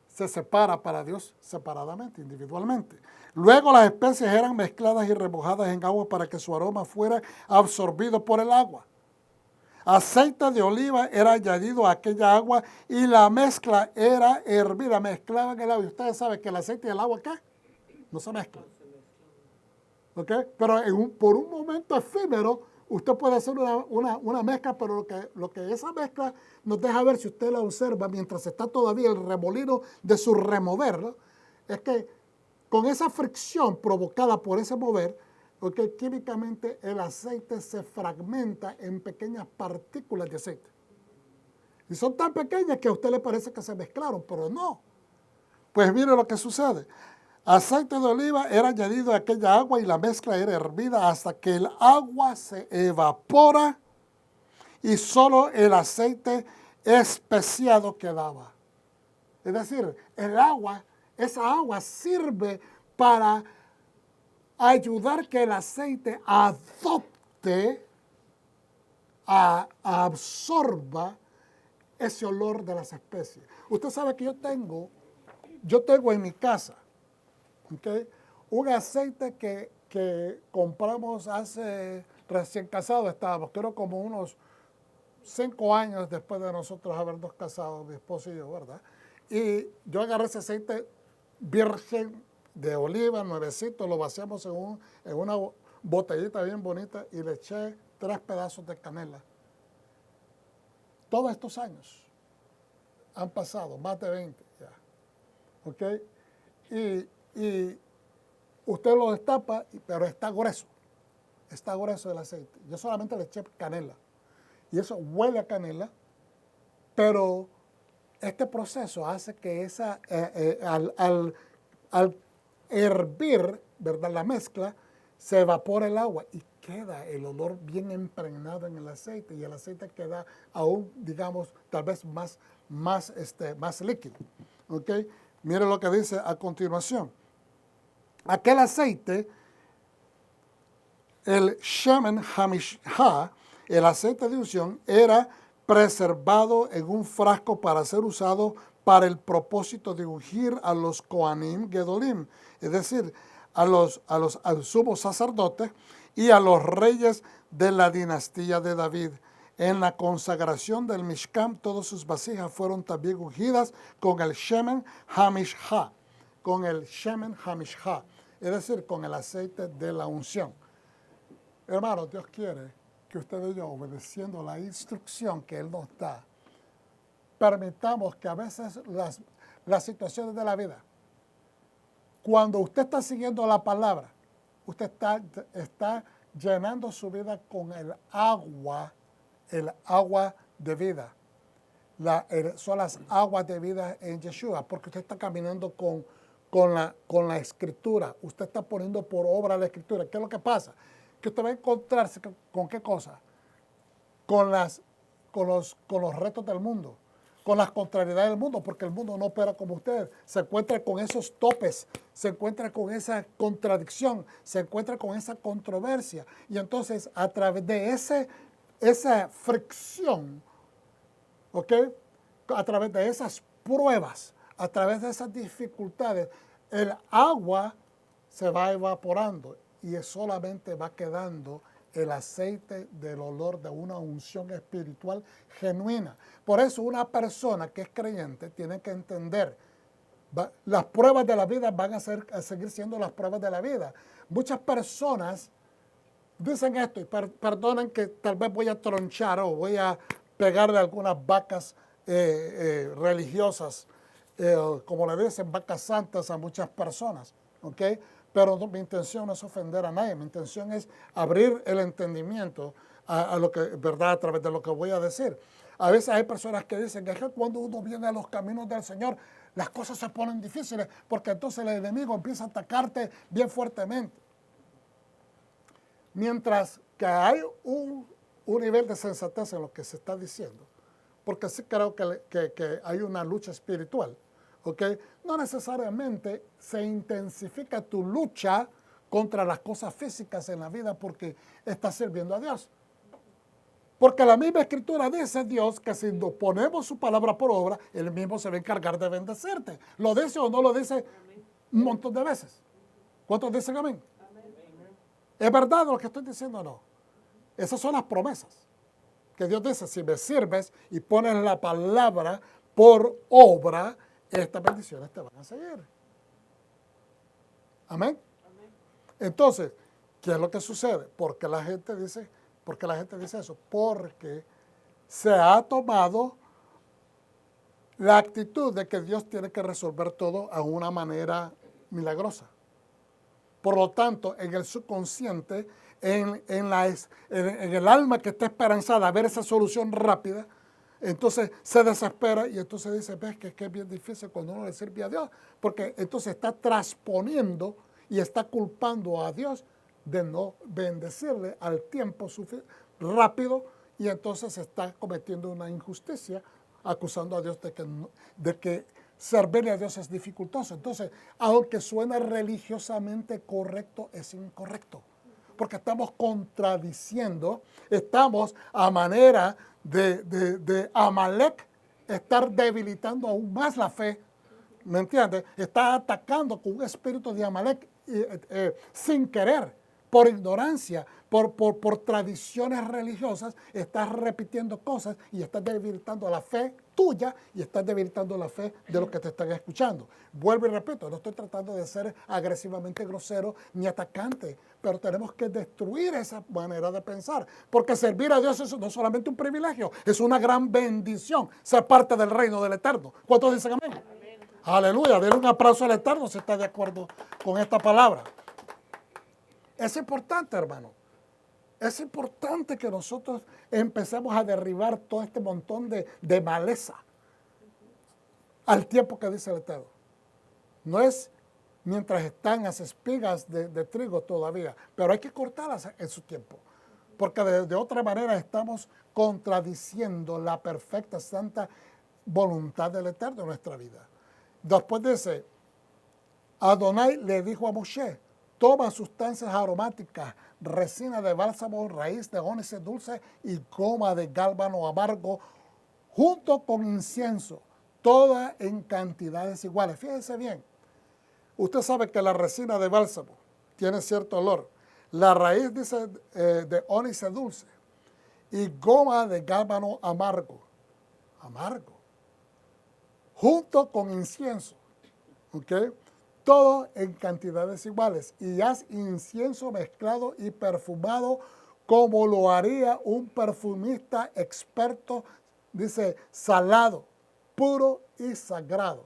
se separa para Dios separadamente, individualmente. Luego las especies eran mezcladas y remojadas en agua para que su aroma fuera absorbido por el agua. Aceite de oliva era añadido a aquella agua y la mezcla era hervida, mezclada en el agua. Y ustedes saben que el aceite y el agua, ¿qué? No se mezclan. ¿Ok? Pero por un momento efímero, usted puede hacer una mezcla, pero lo que esa mezcla nos deja ver, si usted la observa, mientras está todavía el remolino de su remover, ¿no? Es que con esa fricción provocada por ese mover, porque químicamente el aceite se fragmenta en pequeñas partículas de aceite. Y son tan pequeñas que a usted le parece que se mezclaron, pero no. Pues mire lo que sucede. Aceite de oliva era añadido a aquella agua y la mezcla era hervida hasta que el agua se evapora y solo el aceite especiado quedaba. Es decir, esa agua sirve para ayudar que el aceite absorba ese olor de las especies. Usted sabe que yo tengo en mi casa, ¿okay?, un aceite que compramos recién casados estábamos, creo como unos 5 años después de nosotros habernos casado, mi esposo y yo, ¿verdad? Y yo agarré ese aceite virgen de oliva, nuevecito, lo vaciamos en una botellita bien bonita y le eché 3 pedazos de canela. Todos estos años han pasado, más de 20 ya. ¿Ok? Y usted lo destapa, pero está grueso el aceite. Yo solamente le eché canela. Y eso huele a canela, pero este proceso hace que al hervir, ¿verdad?, la mezcla, se evapora el agua y queda el olor bien impregnado en el aceite y el aceite queda aún, digamos, tal vez más líquido. ¿Ok? Mire lo que dice a continuación. Aquel aceite, el Shemen Hamishha, el aceite de unción, era preservado en un frasco para ser usado para el propósito de ungir a los Kohanim Gedolim, es decir, al sumo sacerdote y a los reyes de la dinastía de David. En la consagración del Mishkan, todas sus vasijas fueron también ungidas con el Shemen Hamishha, es decir, con el aceite de la unción. Hermano, Dios quiere que usted y yo, obedeciendo la instrucción que Él nos da, permitamos que a veces las situaciones de la vida, cuando usted está siguiendo la palabra, usted está llenando su vida con el agua de vida. Son las aguas de vida en Yeshua, porque usted está caminando con la Escritura. Usted está poniendo por obra la Escritura. ¿Qué es lo que pasa? Que usted va a encontrarse con qué cosa? Con los retos del mundo, con las contrariedades del mundo, porque el mundo no opera como usted. Se encuentra con esos topes, se encuentra con esa contradicción, se encuentra con esa controversia. Y entonces, a través de esa fricción, ¿ok? A través de esas pruebas, a través de esas dificultades, el agua se va evaporando y solamente va quedando el aceite del olor de una unción espiritual genuina. Por eso una persona que es creyente tiene que entender, las pruebas de la vida van a seguir siendo las pruebas de la vida. Muchas personas dicen esto, y perdonen que tal vez voy a tronchar o voy a pegarle algunas vacas religiosas, como le dicen, vacas santas a muchas personas, ¿ok? Pero mi intención no es ofender a nadie, mi intención es abrir el entendimiento a lo que, ¿verdad?, a través de lo que voy a decir. A veces hay personas que dicen que cuando uno viene a los caminos del Señor, las cosas se ponen difíciles, porque entonces el enemigo empieza a atacarte bien fuertemente. Mientras que hay un nivel de sensatez en lo que se está diciendo, porque sí creo que hay una lucha espiritual, ¿ok? No necesariamente se intensifica tu lucha contra las cosas físicas en la vida porque estás sirviendo a Dios. Porque la misma Escritura dice Dios que si nos ponemos su palabra por obra, Él mismo se va a encargar de bendecirte. ¿Lo dice o no lo dice? Un montón de veces. ¿Cuántos dicen amén? ¿Es verdad lo que estoy diciendo o no? Esas son las promesas. Que Dios dice, si me sirves y pones la palabra por obra, estas bendiciones te van a seguir. Amén. Entonces, ¿qué es lo que sucede? ¿Por qué la gente dice eso? Porque se ha tomado la actitud de que Dios tiene que resolver todo a una manera milagrosa. Por lo tanto, en el subconsciente, en el alma que está esperanzada a ver esa solución rápida, entonces se desespera y entonces dice, ves que es bien difícil cuando uno le sirve a Dios, porque entonces está transponiendo y está culpando a Dios de no bendecirle al tiempo rápido y entonces está cometiendo una injusticia, acusando a Dios de que servirle a Dios es dificultoso. Entonces, aunque suena religiosamente correcto, es incorrecto. Porque estamos contradiciendo, estamos a manera de Amalek, estar debilitando aún más la fe. ¿Me entiendes? Está atacando con un espíritu de Amalek sin querer, por ignorancia, por tradiciones religiosas, estás repitiendo cosas y estás debilitando la fe tuya y estás debilitando la fe de los que te están escuchando. Vuelvo y repito, no estoy tratando de ser agresivamente grosero ni atacante, pero tenemos que destruir esa manera de pensar, porque servir a Dios es no solamente un privilegio, es una gran bendición, ser parte del reino del Eterno. ¿Cuántos dicen amén? Amén. Aleluya, denle un aplauso al Eterno si está de acuerdo con esta palabra. Es importante, hermano. Es importante que nosotros empecemos a derribar todo este montón de maleza al tiempo que dice el Eterno. No es mientras están las espigas de trigo todavía, pero hay que cortarlas en su tiempo, porque de otra manera estamos contradiciendo la perfecta, santa voluntad del Eterno en nuestra vida. Después dice, Adonai le dijo a Moshe, toma sustancias aromáticas, resina de bálsamo, raíz de ónice dulce y goma de gálbano amargo, junto con incienso, todas en cantidades iguales. Fíjense bien, usted sabe que la resina de bálsamo tiene cierto olor. La raíz dice de ónice dulce y goma de gálbano amargo, junto con incienso, ¿ok? Todo en cantidades iguales, y haz incienso mezclado y perfumado como lo haría un perfumista experto, dice, salado, puro y sagrado.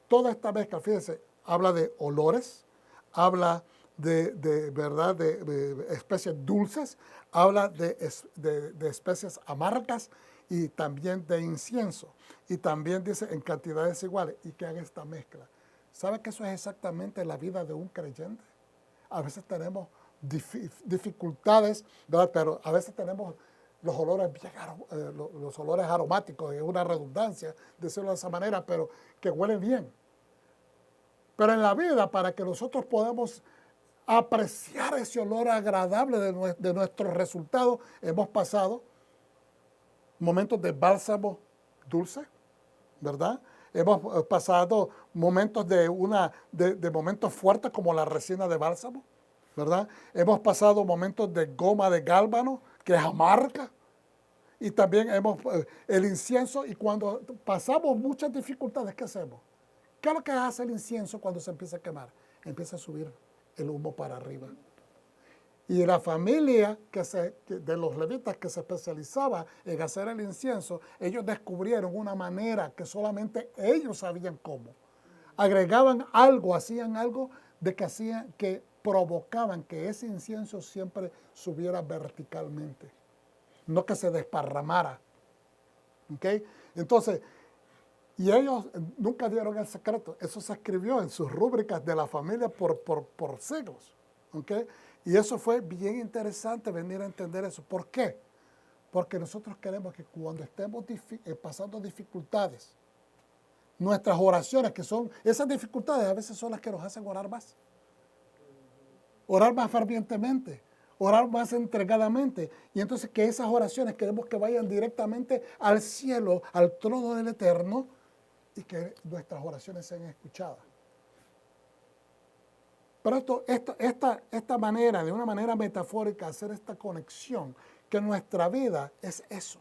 Toda esta mezcla, fíjense, habla de olores, habla ¿verdad? De especies dulces, habla de especies amargas y también de incienso. Y también dice en cantidades iguales y que haga esta mezcla. ¿Sabe que eso es exactamente la vida de un creyente? A veces tenemos dificultades, ¿verdad? Pero a veces tenemos los olores bien, los olores aromáticos, es una redundancia decirlo de esa manera, pero que huelen bien. Pero en la vida, para que nosotros podamos apreciar ese olor agradable de nuestros resultados, hemos pasado momentos de bálsamo dulce, ¿verdad? Hemos pasado momentos de momentos fuertes como la resina de bálsamo, ¿verdad? Hemos pasado momentos de goma de gálbano, que es amarga, y también el incienso, y cuando pasamos muchas dificultades, ¿qué hacemos? ¿Qué es lo que hace el incienso cuando se empieza a quemar? Empieza a subir el humo para arriba. Y la familia de los levitas que se especializaba en hacer el incienso, ellos descubrieron una manera que solamente ellos sabían cómo. Agregaban algo, hacían algo que provocaban que ese incienso siempre subiera verticalmente, no que se desparramara. ¿Okay? Entonces, y ellos nunca dieron el secreto. Eso se escribió en sus rúbricas de la familia por siglos. ¿Okay? Y eso fue bien interesante venir a entender eso. ¿Por qué? Porque nosotros queremos que cuando estemos pasando dificultades, nuestras oraciones, que son esas dificultades, a veces son las que nos hacen orar más fervientemente, orar más entregadamente. Y entonces que esas oraciones queremos que vayan directamente al cielo, al trono del Eterno, y que nuestras oraciones sean escuchadas. Pero esta manera, de una manera metafórica, hacer esta conexión, que nuestra vida es eso.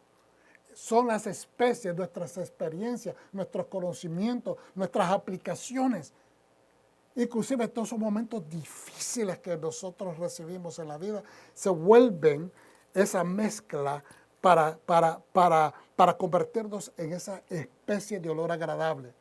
Son las especies, nuestras experiencias, nuestros conocimientos, nuestras aplicaciones. Inclusive todos esos momentos difíciles que nosotros recibimos en la vida se vuelven esa mezcla para convertirnos en esa especie de olor agradable.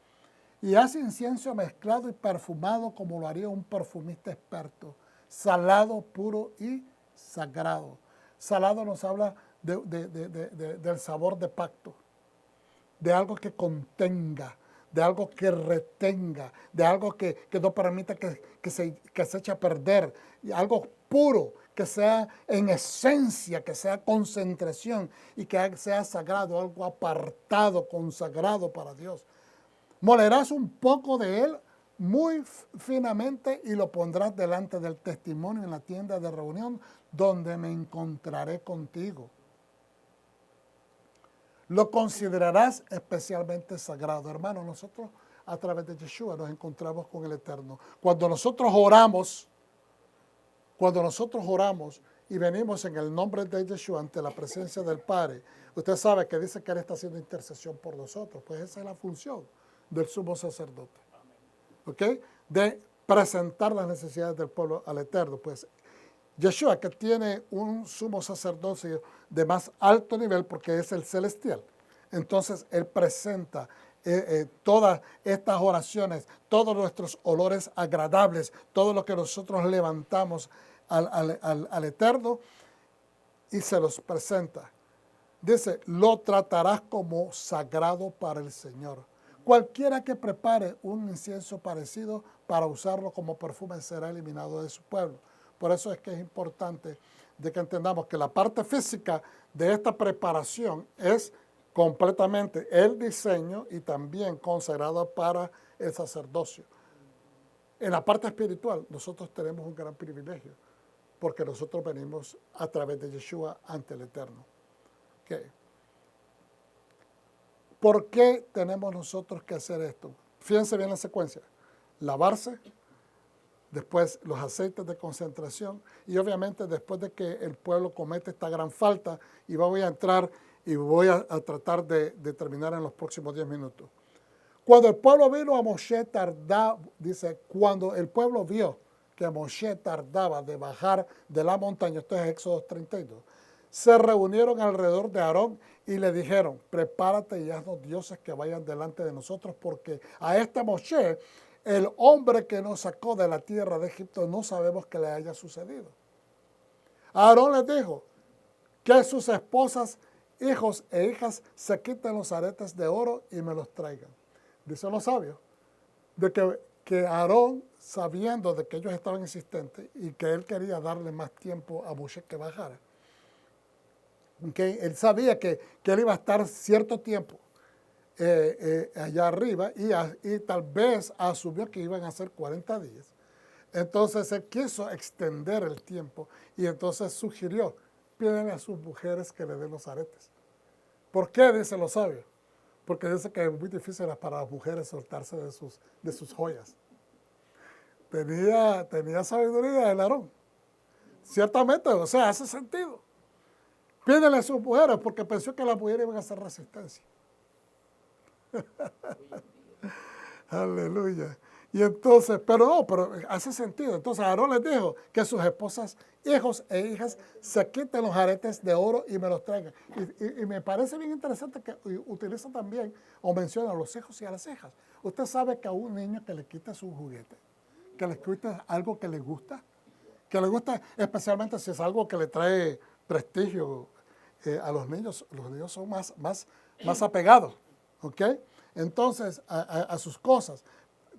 Y hace incienso mezclado y perfumado como lo haría un perfumista experto, salado, puro y sagrado. Salado nos habla del sabor de pacto, de algo que contenga, de algo que retenga, de algo que no permita que se eche a perder, y algo puro, que sea en esencia, que sea concentración y que sea sagrado, algo apartado, consagrado para Dios. Molerás un poco de él muy finamente y lo pondrás delante del testimonio en la tienda de reunión donde me encontraré contigo. Lo considerarás especialmente sagrado. Hermano, nosotros a través de Yeshua nos encontramos con el Eterno. Cuando nosotros oramos y venimos en el nombre de Yeshua ante la presencia del Padre, usted sabe que dice que Él está haciendo intercesión por nosotros. Pues esa es la función del sumo sacerdote. ¿Ok? De presentar las necesidades del pueblo al Eterno. Pues Yeshua, que tiene un sumo sacerdocio de más alto nivel porque es el celestial, entonces Él presenta todas estas oraciones, todos nuestros olores agradables, todo lo que nosotros levantamos al Eterno y se los presenta. Dice, lo tratarás como sagrado para el Señor. Cualquiera que prepare un incienso parecido para usarlo como perfume será eliminado de su pueblo. Por eso es que es importante de que entendamos que la parte física de esta preparación es completamente el diseño y también consagrada para el sacerdocio. En la parte espiritual nosotros tenemos un gran privilegio porque nosotros venimos a través de Yeshua ante el Eterno. Okay. ¿Por qué tenemos nosotros que hacer esto? Fíjense bien la secuencia. Lavarse, después los aceites de concentración y obviamente después de que el pueblo comete esta gran falta, y voy a entrar y voy a tratar de terminar en los próximos 10 minutos. Cuando el pueblo vino a Moshe dice, cuando el pueblo vio que Moshe tardaba de bajar de la montaña, esto es Éxodo 32, se reunieron alrededor de Aarón y le dijeron, prepárate y haznos dioses que vayan delante de nosotros, porque a este Moshe el hombre que nos sacó de la tierra de Egipto, no sabemos qué le haya sucedido. Aarón les dijo que sus esposas, hijos e hijas se quiten los aretes de oro y me los traigan. Dicen los sabios, de que Aarón, sabiendo de que ellos estaban insistentes y que él quería darle más tiempo a Moshe que bajara, que él sabía que él iba a estar cierto tiempo allá arriba y tal vez asumió que iban a ser 40 días. Entonces él quiso extender el tiempo y entonces sugirió, pídenle a sus mujeres que le den los aretes. ¿Por qué? Dicen los sabios. Porque dice que es muy difícil para las mujeres soltarse de sus joyas. Tenía sabiduría el Aarón. Ciertamente, o sea, hace sentido. Pídele a sus mujeres porque pensó que las mujeres iban a hacer resistencia. Aleluya. Y entonces, pero hace sentido. Entonces Aarón les dijo que sus esposas, hijos e hijas se quiten los aretes de oro y me los traigan. Y me parece bien interesante que utiliza también o menciona a los hijos y a las hijas. Usted sabe que a un niño que le quita su juguete, que le quita algo que le gusta especialmente si es algo que le trae prestigio a los niños son más apegados, ¿ok? Entonces, a sus cosas.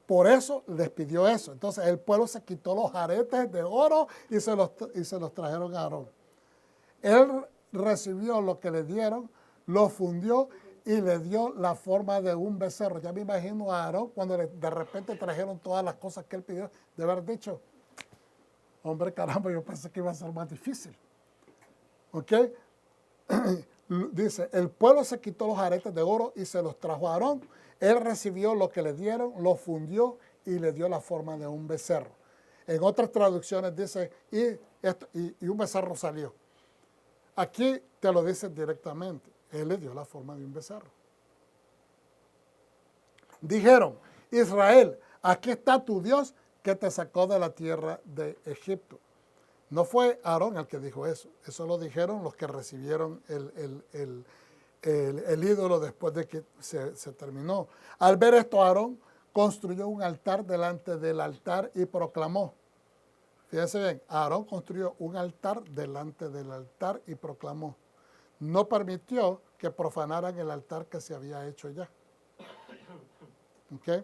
Por eso les pidió eso. Entonces el pueblo se quitó los aretes de oro y se los trajeron a Aarón. Él recibió lo que le dieron, lo fundió y le dio la forma de un becerro. Ya me imagino a Aarón cuando de repente trajeron todas las cosas que él pidió, de haber dicho, hombre, caramba, yo pensé que iba a ser más difícil. ¿Ok? Dice, el pueblo se quitó los aretes de oro y se los trajo a Aarón. Él recibió lo que le dieron, lo fundió y le dio la forma de un becerro. En otras traducciones dice, y un becerro salió. Aquí te lo dice directamente. Él le dio la forma de un becerro. Dijeron, Israel, aquí está tu Dios que te sacó de la tierra de Egipto. No fue Aarón el que dijo eso. Eso lo dijeron los que recibieron el ídolo después de que se terminó. Al ver esto, Aarón construyó un altar delante del altar y proclamó. Fíjense bien, Aarón construyó un altar delante del altar y proclamó. No permitió que profanaran el altar que se había hecho ya. ¿Ok?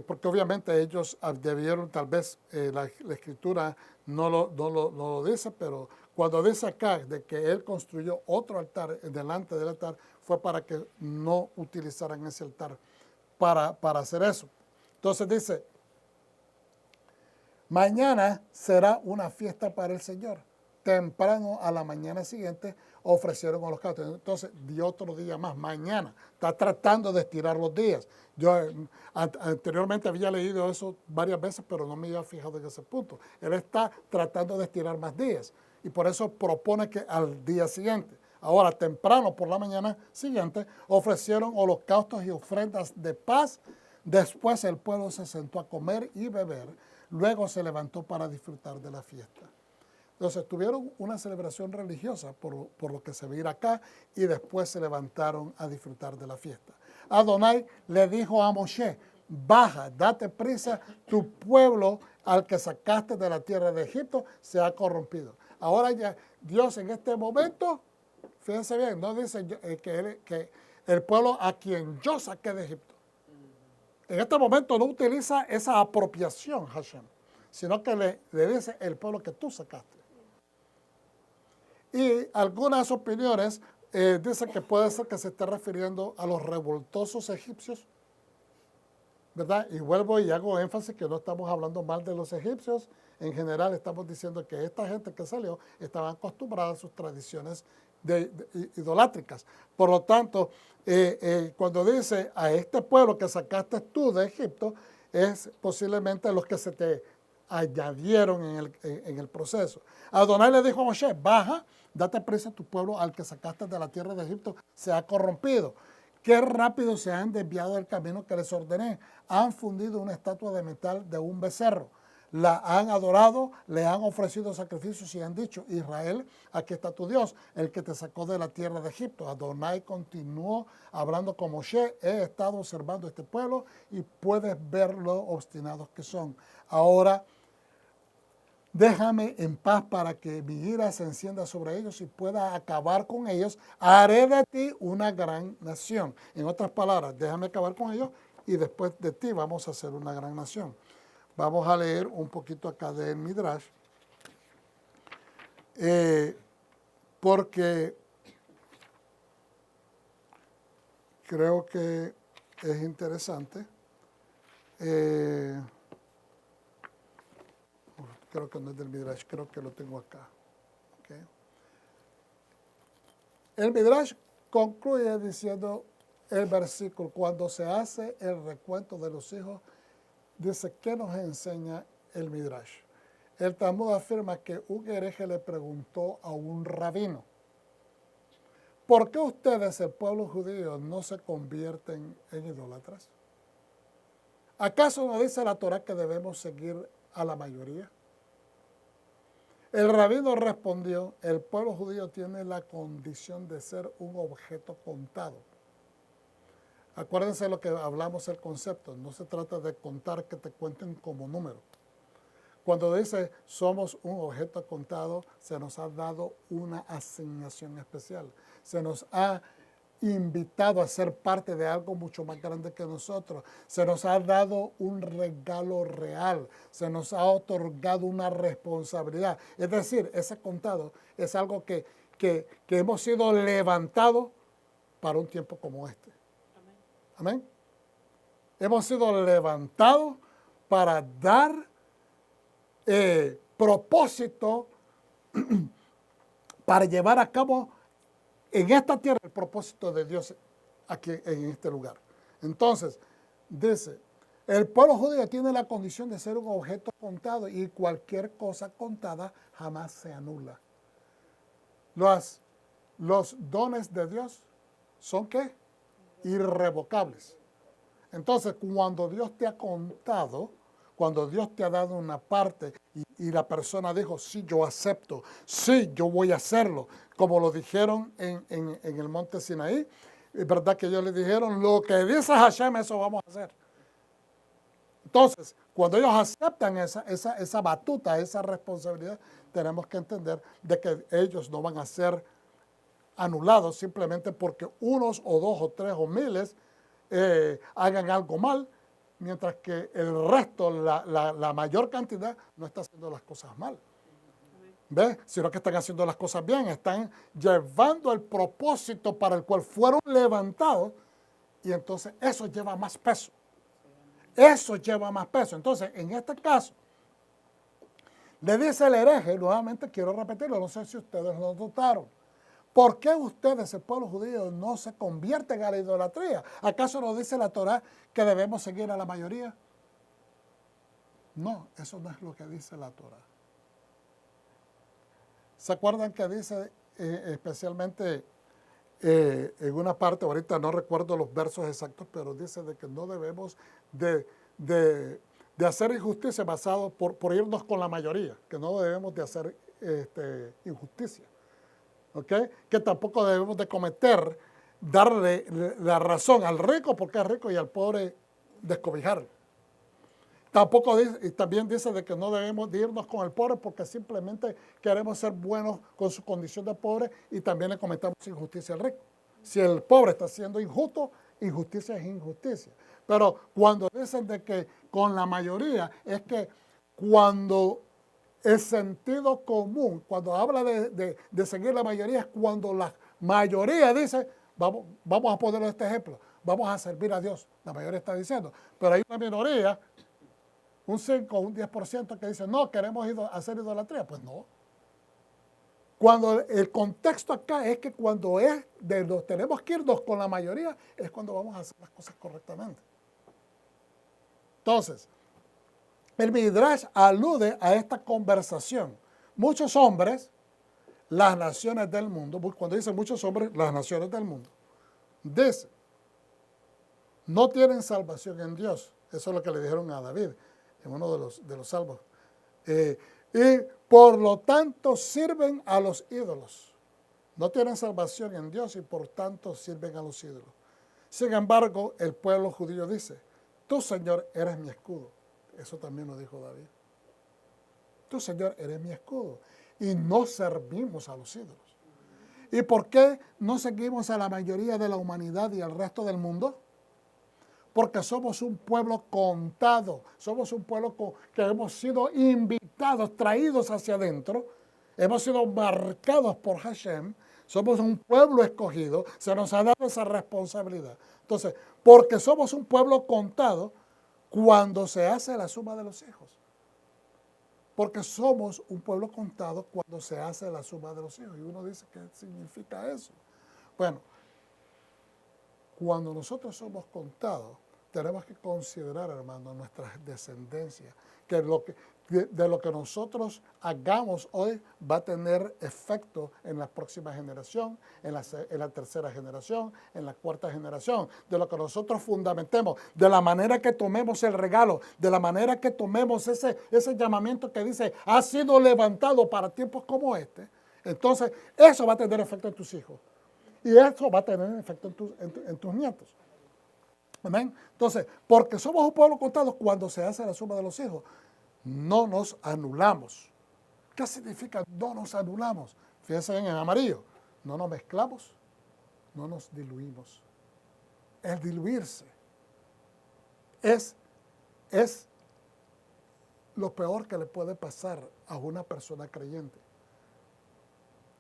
Porque obviamente ellos debieron, tal vez la escritura no lo dice, pero cuando dice acá de que él construyó otro altar delante del altar, fue para que no utilizaran ese altar para hacer eso. Entonces dice, mañana será una fiesta para el Señor. Temprano a la mañana siguiente ofrecieron holocaustos. Entonces dio otro día más, mañana. Está tratando de estirar los días. Yo anteriormente había leído eso varias veces, pero no me había fijado en ese punto. Él está tratando de estirar más días y por eso propone que al día siguiente. Ahora, temprano por la mañana siguiente, ofrecieron holocaustos y ofrendas de paz. Después el pueblo se sentó a comer y beber. Luego se levantó para disfrutar de la fiesta. Entonces tuvieron una celebración religiosa por lo que se ve ir acá y después se levantaron a disfrutar de la fiesta. Adonai le dijo a Moshe, baja, date prisa, tu pueblo al que sacaste de la tierra de Egipto se ha corrompido. Ahora ya Dios en este momento, fíjense bien, no dice que el pueblo a quien yo saqué de Egipto. En este momento no utiliza esa apropiación, Hashem, sino que le dice el pueblo que tú sacaste. Y algunas opiniones dicen que puede ser que se esté refiriendo a los revoltosos egipcios, ¿verdad? Y vuelvo y hago énfasis que no estamos hablando mal de los egipcios. En general estamos diciendo que esta gente que salió estaban acostumbrada a sus tradiciones idolátricas. Por lo tanto, cuando dice a este pueblo que sacaste tú de Egipto, es posiblemente los que se te añadieron en el proceso. Adonai le dijo a Moshe, baja, date prisa a tu pueblo al que sacaste de la tierra de Egipto, se ha corrompido. Qué rápido se han desviado del camino que les ordené. Han fundido una estatua de metal de un becerro. la han adorado, le han ofrecido sacrificios y han dicho, Israel, aquí está tu Dios, el que te sacó de la tierra de Egipto. Adonai continuó hablando con Moshe, he estado observando este pueblo y puedes ver lo obstinados que son. Ahora, déjame en paz para que mi ira se encienda sobre ellos y pueda acabar con ellos. Haré de ti una gran nación. En otras palabras, déjame acabar con ellos y después de ti vamos a ser una gran nación. Vamos a leer un poquito acá del Midrash, porque creo que es interesante. Creo que no es del Midrash, creo que lo tengo acá. ¿Okay? El Midrash concluye diciendo el versículo, cuando se hace el recuento de los hijos, dice, ¿qué nos enseña el Midrash? El Talmud afirma que un hereje le preguntó a un rabino, ¿por qué ustedes, el pueblo judío, no se convierten en idólatras? ¿Acaso no dice la Torah que debemos seguir a la mayoría? El rabino respondió, el pueblo judío tiene la condición de ser un objeto contado. Acuérdense de lo que hablamos el concepto, no se trata de contar que te cuenten como número. Cuando dice somos un objeto contado, se nos ha dado una asignación especial. Se nos ha invitado a ser parte de algo mucho más grande que nosotros. Se nos ha dado un regalo real. Se nos ha otorgado una responsabilidad. Es decir, ese contado es algo que hemos sido levantados para un tiempo como este. Amén. Hemos sido levantados para dar propósito, para llevar a cabo en esta tierra el propósito de Dios aquí en este lugar. Entonces, dice, el pueblo judío tiene la condición de ser un objeto contado y cualquier cosa contada jamás se anula. Los dones de Dios son ¿qué? Irrevocables. Entonces, cuando Dios te ha contado, cuando Dios te ha dado una parte y la persona dijo, sí, yo acepto, sí, yo voy a hacerlo, como lo dijeron en el monte Sinaí, es verdad que ellos le dijeron, lo que dice Hashem, eso vamos a hacer. Entonces, cuando ellos aceptan esa batuta, esa responsabilidad, tenemos que entender de que ellos no van a ser anulados simplemente porque unos o dos o tres o miles hagan algo mal, mientras que el resto, la mayor cantidad, no está haciendo las cosas mal. ¿Ves? Sino que están haciendo las cosas bien, están llevando el propósito para el cual fueron levantados, y entonces eso lleva más peso. Eso lleva más peso. Entonces, en este caso, le dice el hereje, nuevamente quiero repetirlo, no sé si ustedes lo notaron. ¿Por qué ustedes, el pueblo judío, no se convierten a la idolatría? ¿Acaso no dice la Torah que debemos seguir a la mayoría? No, eso no es lo que dice la Torah. ¿Se acuerdan que dice especialmente en una parte, ahorita no recuerdo los versos exactos, pero dice de que no debemos de hacer injusticia basado por irnos con la mayoría, que no debemos de hacer injusticia? ¿Okay? Que tampoco debemos de darle la razón al rico porque es rico y al pobre descobijarlo. Tampoco dice, y también dice de que no debemos de irnos con el pobre porque simplemente queremos ser buenos con su condición de pobre y también le cometamos injusticia al rico. Si el pobre está siendo injusto, injusticia es injusticia. Pero cuando dicen de que con la mayoría, es que cuando el sentido común, cuando habla de seguir la mayoría, es cuando la mayoría dice, vamos a poner este ejemplo, vamos a servir a Dios. La mayoría está diciendo, pero hay una minoría, un 5 o un 10% que dice, no, queremos hacer idolatría. Pues no. Cuando el contexto acá es que cuando tenemos que irnos con la mayoría, es cuando vamos a hacer las cosas correctamente. Entonces, el Midrash alude a esta conversación. Muchos hombres, las naciones del mundo, cuando dice muchos hombres, las naciones del mundo, dicen, no tienen salvación en Dios. Eso es lo que le dijeron a David en uno de los salmos. Y por lo tanto sirven a los ídolos. No tienen salvación en Dios y por tanto sirven a los ídolos. Sin embargo, el pueblo judío dice, tú, Señor, eres mi escudo. Eso también lo dijo David. Tú, Señor, eres mi escudo. Y no servimos a los ídolos. ¿Y por qué no seguimos a la mayoría de la humanidad y al resto del mundo? Porque somos un pueblo contado, somos un pueblo que hemos sido invitados, traídos hacia adentro, hemos sido marcados por Hashem, somos un pueblo escogido, se nos ha dado esa responsabilidad. Entonces, porque somos un pueblo contado, cuando se hace la suma de los hijos. Porque somos un pueblo contado cuando se hace la suma de los hijos. Y uno dice, ¿qué significa eso? Bueno, cuando nosotros somos contados, tenemos que considerar, hermano, nuestra descendencia, que de lo que nosotros hagamos hoy va a tener efecto en la próxima generación, en la tercera generación, en la cuarta generación, de lo que nosotros fundamentemos, de la manera que tomemos el regalo, de la manera que tomemos ese llamamiento que dice, ha sido levantado para tiempos como este. Entonces, eso va a tener efecto en tus hijos. Y eso va a tener efecto en tus nietos. Amén. Entonces, porque somos un pueblo contado, cuando se hace la suma de los hijos, no nos anulamos. ¿Qué significa no nos anulamos? Fíjense en amarillo. No nos mezclamos, no nos diluimos. El diluirse es lo peor que le puede pasar a una persona creyente.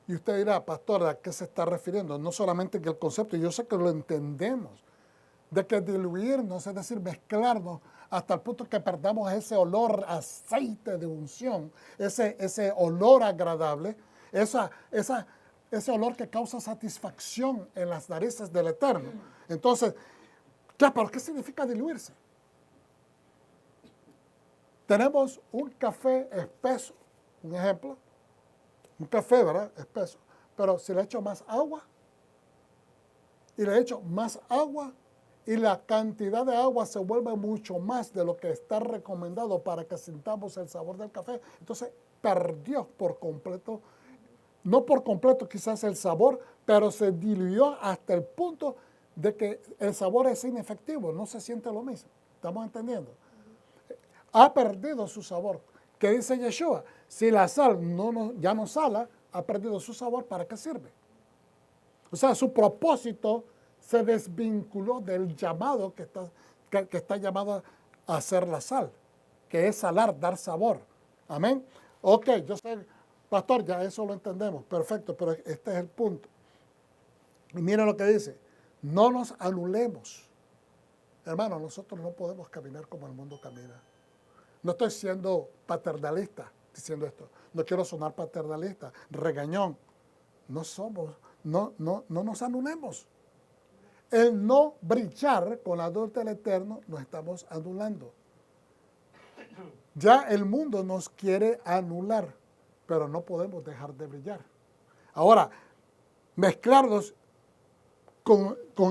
Y usted dirá, pastor, ¿a qué se está refiriendo? No solamente que el concepto, yo sé que lo entendemos, de que diluirnos, es decir, mezclarnos hasta el punto que perdamos ese olor aceite de unción, ese olor agradable, ese olor que causa satisfacción en las narices del Eterno. Entonces, ¿pero qué significa diluirse? Tenemos un café espeso, un ejemplo, un café, ¿verdad? Espeso, pero si le echo más agua, y le echo más agua, y la cantidad de agua se vuelve mucho más de lo que está recomendado para que sintamos el sabor del café. Entonces, perdió por completo, no por completo quizás el sabor, pero se diluyó hasta el punto de que el sabor es inefectivo, no se siente lo mismo. ¿Estamos entendiendo? Ha perdido su sabor. ¿Qué dice Yeshua? Si la sal ya no sala, ha perdido su sabor, ¿para qué sirve? O sea, su propósito se desvinculó del llamado que está llamado a hacer la sal, que es salar, dar sabor. Amén. Ok, yo sé, pastor, ya eso lo entendemos, perfecto, pero este es el punto. Y mira lo que dice, no nos anulemos. Hermano, nosotros no podemos caminar como el mundo camina. No estoy siendo paternalista diciendo esto, no quiero sonar paternalista, regañón. No nos anulemos. El no brillar con la luz del Eterno nos estamos anulando. Ya el mundo nos quiere anular, pero no podemos dejar de brillar. Ahora, mezclarnos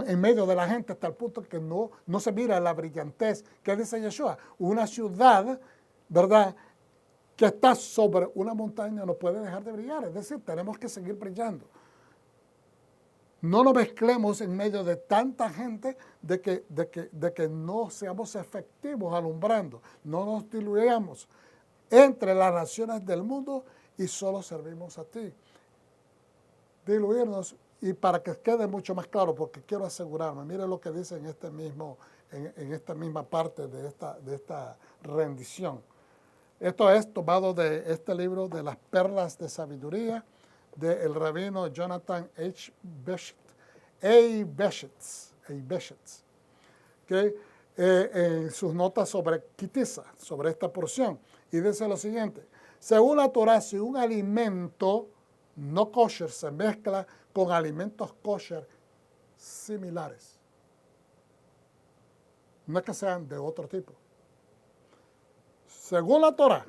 en medio de la gente hasta el punto que no se mira la brillantez. ¿Qué dice Yeshua? Una ciudad, ¿verdad?, que está sobre una montaña no puede dejar de brillar. Es decir, tenemos que seguir brillando. No nos mezclemos en medio de tanta gente de que no seamos efectivos alumbrando. No nos diluyamos entre las naciones del mundo y solo servimos a ti. Diluirnos, y para que quede mucho más claro, porque quiero asegurarme, mire lo que dice en esta misma parte de esta rendición. Esto es tomado de este libro de las perlas de sabiduría del rabino Jonathan H. Beshetz, que en sus notas sobre Kitisa, sobre esta porción, y dice lo siguiente: según la Torah, si un alimento no kosher se mezcla con alimentos kosher similares, no es que sean de otro tipo. Según la Torah,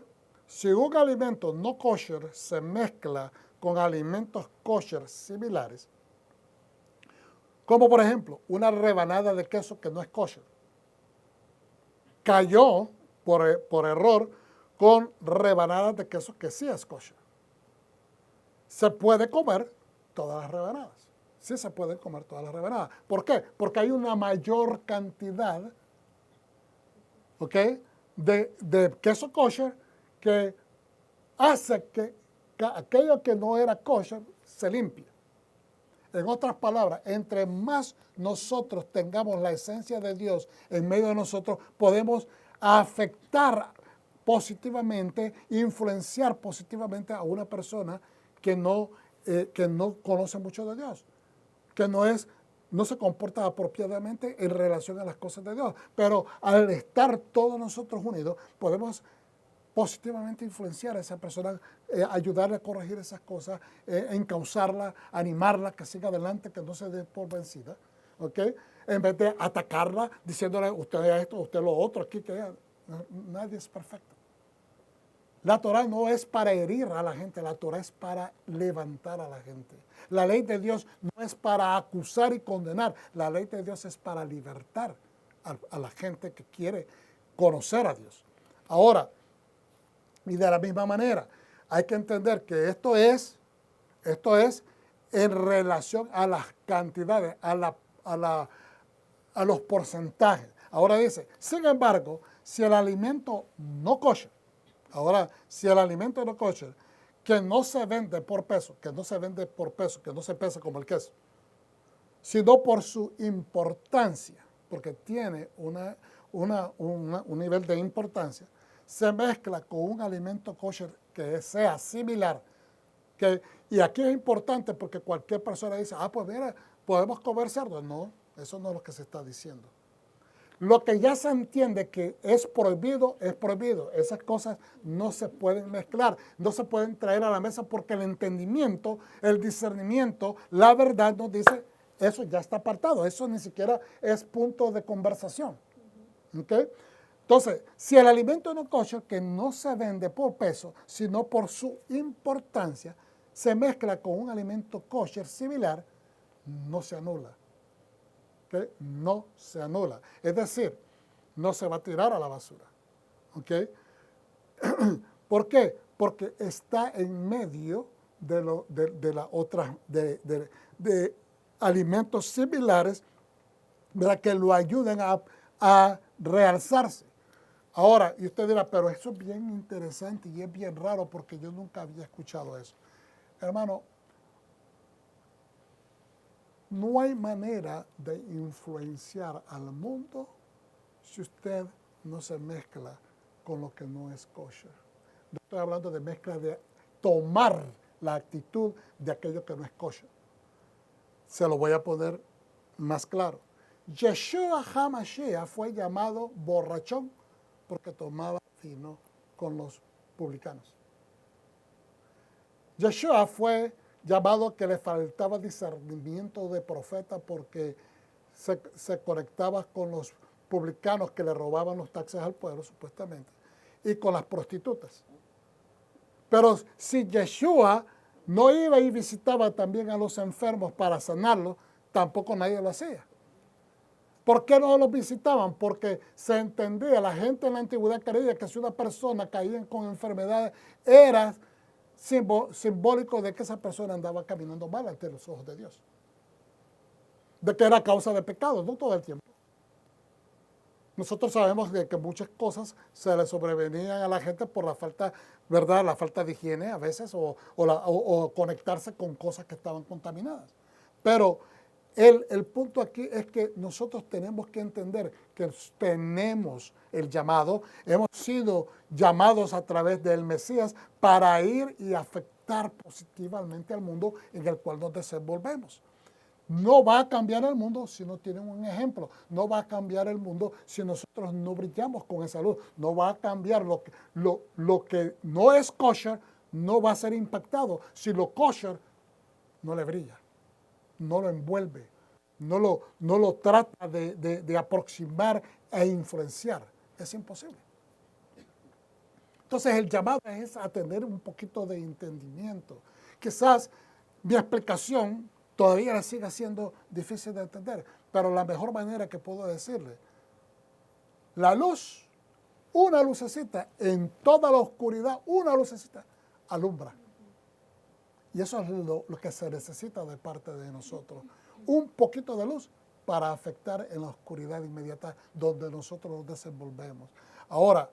si un alimento no kosher se mezcla con alimentos kosher similares, como por ejemplo una rebanada de queso que no es kosher, cayó por error con rebanadas de queso que sí es kosher. Se puede comer todas las rebanadas. Sí se pueden comer todas las rebanadas. ¿Por qué? Porque hay una mayor cantidad, ¿ok?, de queso kosher que hace que aquello que no era kosher se limpie. En otras palabras, entre más nosotros tengamos la esencia de Dios en medio de nosotros, podemos afectar positivamente, influenciar positivamente a una persona que no conoce mucho de Dios, que no se comporta apropiadamente en relación a las cosas de Dios. Pero al estar todos nosotros unidos, podemos positivamente influenciar a esa persona, ayudarle a corregir esas cosas, encauzarla, animarla, que siga adelante, que no se dé por vencida, ¿ok? En vez de atacarla, diciéndole, usted esto, usted lo otro, aquí que nadie es perfecto. La Torah no es para herir a la gente, la Torah es para levantar a la gente. La ley de Dios no es para acusar y condenar, la ley de Dios es para libertar a la gente que quiere conocer a Dios. Ahora, y de la misma manera, hay que entender que esto es en relación a las cantidades, a los porcentajes. Ahora dice, sin embargo, si el alimento no kosher, si el alimento no kosher, que no se vende por peso, que no se pesa como el queso, sino por su importancia, porque tiene un nivel de importancia, se mezcla con un alimento kosher que sea similar. Y aquí es importante porque cualquier persona dice, pues mira, podemos comer cerdo. No, eso no es lo que se está diciendo. Lo que ya se entiende que es prohibido, es prohibido. Esas cosas no se pueden mezclar, no se pueden traer a la mesa porque el entendimiento, el discernimiento, la verdad nos dice, eso ya está apartado, eso ni siquiera es punto de conversación. ¿Okay? Entonces, si el alimento no kosher, que no se vende por peso, sino por su importancia, se mezcla con un alimento kosher similar, no se anula. ¿Okay? No se anula. Es decir, no se va a tirar a la basura. ¿Okay? ¿Por qué? Porque está en medio de la otra, de alimentos similares, ¿verdad?, que lo ayuden a realzarse. Ahora, y usted dirá, pero eso es bien interesante y es bien raro porque yo nunca había escuchado eso. Hermano, no hay manera de influenciar al mundo si usted no se mezcla con lo que no es kosher. No estoy hablando de mezcla de tomar la actitud de aquello que no es kosher. Se lo voy a poner más claro. Yeshua HaMashiach fue llamado borrachón porque tomaba vino con los publicanos. Yeshua fue llamado que le faltaba discernimiento de profeta porque se conectaba con los publicanos que le robaban los taxes al pueblo, supuestamente, y con las prostitutas. Pero si Yeshua no iba y visitaba también a los enfermos para sanarlos, tampoco nadie lo hacía. ¿Por qué no los visitaban? Porque se entendía, la gente en la antigüedad creía que si una persona caía con enfermedades, era simbólico de que esa persona andaba caminando mal ante los ojos de Dios. De que era causa de pecado, no todo el tiempo. Nosotros sabemos de que muchas cosas se le sobrevenían a la gente por la falta, ¿verdad?, la falta de higiene a veces o conectarse con cosas que estaban contaminadas. Pero el punto aquí es que nosotros tenemos que entender que tenemos el llamado, hemos sido llamados a través del Mesías para ir y afectar positivamente al mundo en el cual nos desenvolvemos. No va a cambiar el mundo si no tienen un ejemplo. No va a cambiar el mundo si nosotros no brillamos con esa luz. No va a cambiar lo que no es kosher, no va a ser impactado si lo kosher no le brilla, no lo envuelve, no lo trata de aproximar e influenciar. Es imposible. Entonces el llamado es a tener un poquito de entendimiento. Quizás mi explicación todavía le sigue siendo difícil de entender, pero la mejor manera que puedo decirle, la luz una lucecita en toda la oscuridad, una lucecita alumbra. Y eso es lo que se necesita de parte de nosotros. Un poquito de luz para afectar en la oscuridad inmediata donde nosotros nos desenvolvemos. Ahora,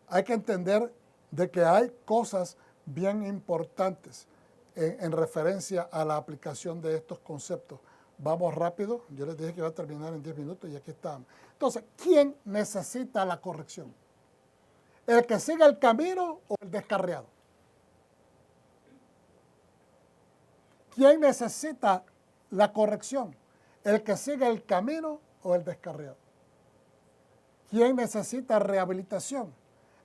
hay que entender de que hay cosas bien importantes en referencia a la aplicación de estos conceptos. Vamos rápido, yo les dije que iba a terminar en 10 minutos y aquí estamos. Entonces, ¿quién necesita la corrección? ¿El que sigue el camino o el descarriado? ¿Quién necesita la corrección? ¿El que sigue el camino o el descarriado? ¿Quién necesita rehabilitación?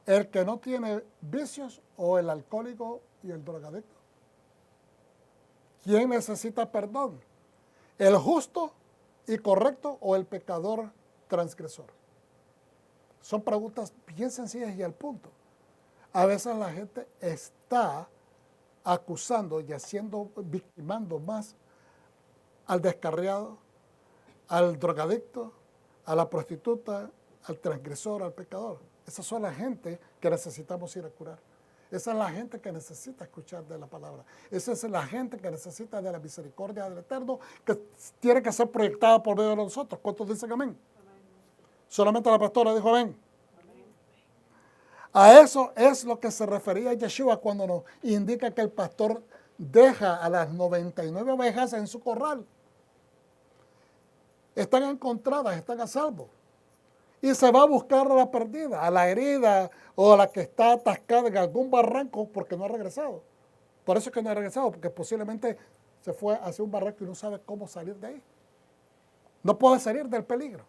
¿El que no tiene vicios o el alcohólico y el drogadicto? ¿Quién necesita perdón? ¿El justo y correcto o el pecador transgresor? Son preguntas bien sencillas y al punto. A veces la gente está acusando y victimando más al descarriado, al drogadicto, a la prostituta, al transgresor, al pecador. Esas son la gente que necesitamos ir a curar. Esa es la gente que necesita escuchar de la palabra. Esa es la gente que necesita de la misericordia del Eterno, que tiene que ser proyectada por medio de nosotros. ¿Cuántos dicen amén? Solamente la pastora dijo amén. A eso es lo que se refería Yeshua cuando nos indica que el pastor deja a las 99 ovejas en su corral. Están encontradas, están a salvo. Y se va a buscar a la perdida, a la herida o a la que está atascada en algún barranco porque no ha regresado. Por eso es que no ha regresado, porque posiblemente se fue hacia un barranco y no sabe cómo salir de ahí. No puede salir del peligro.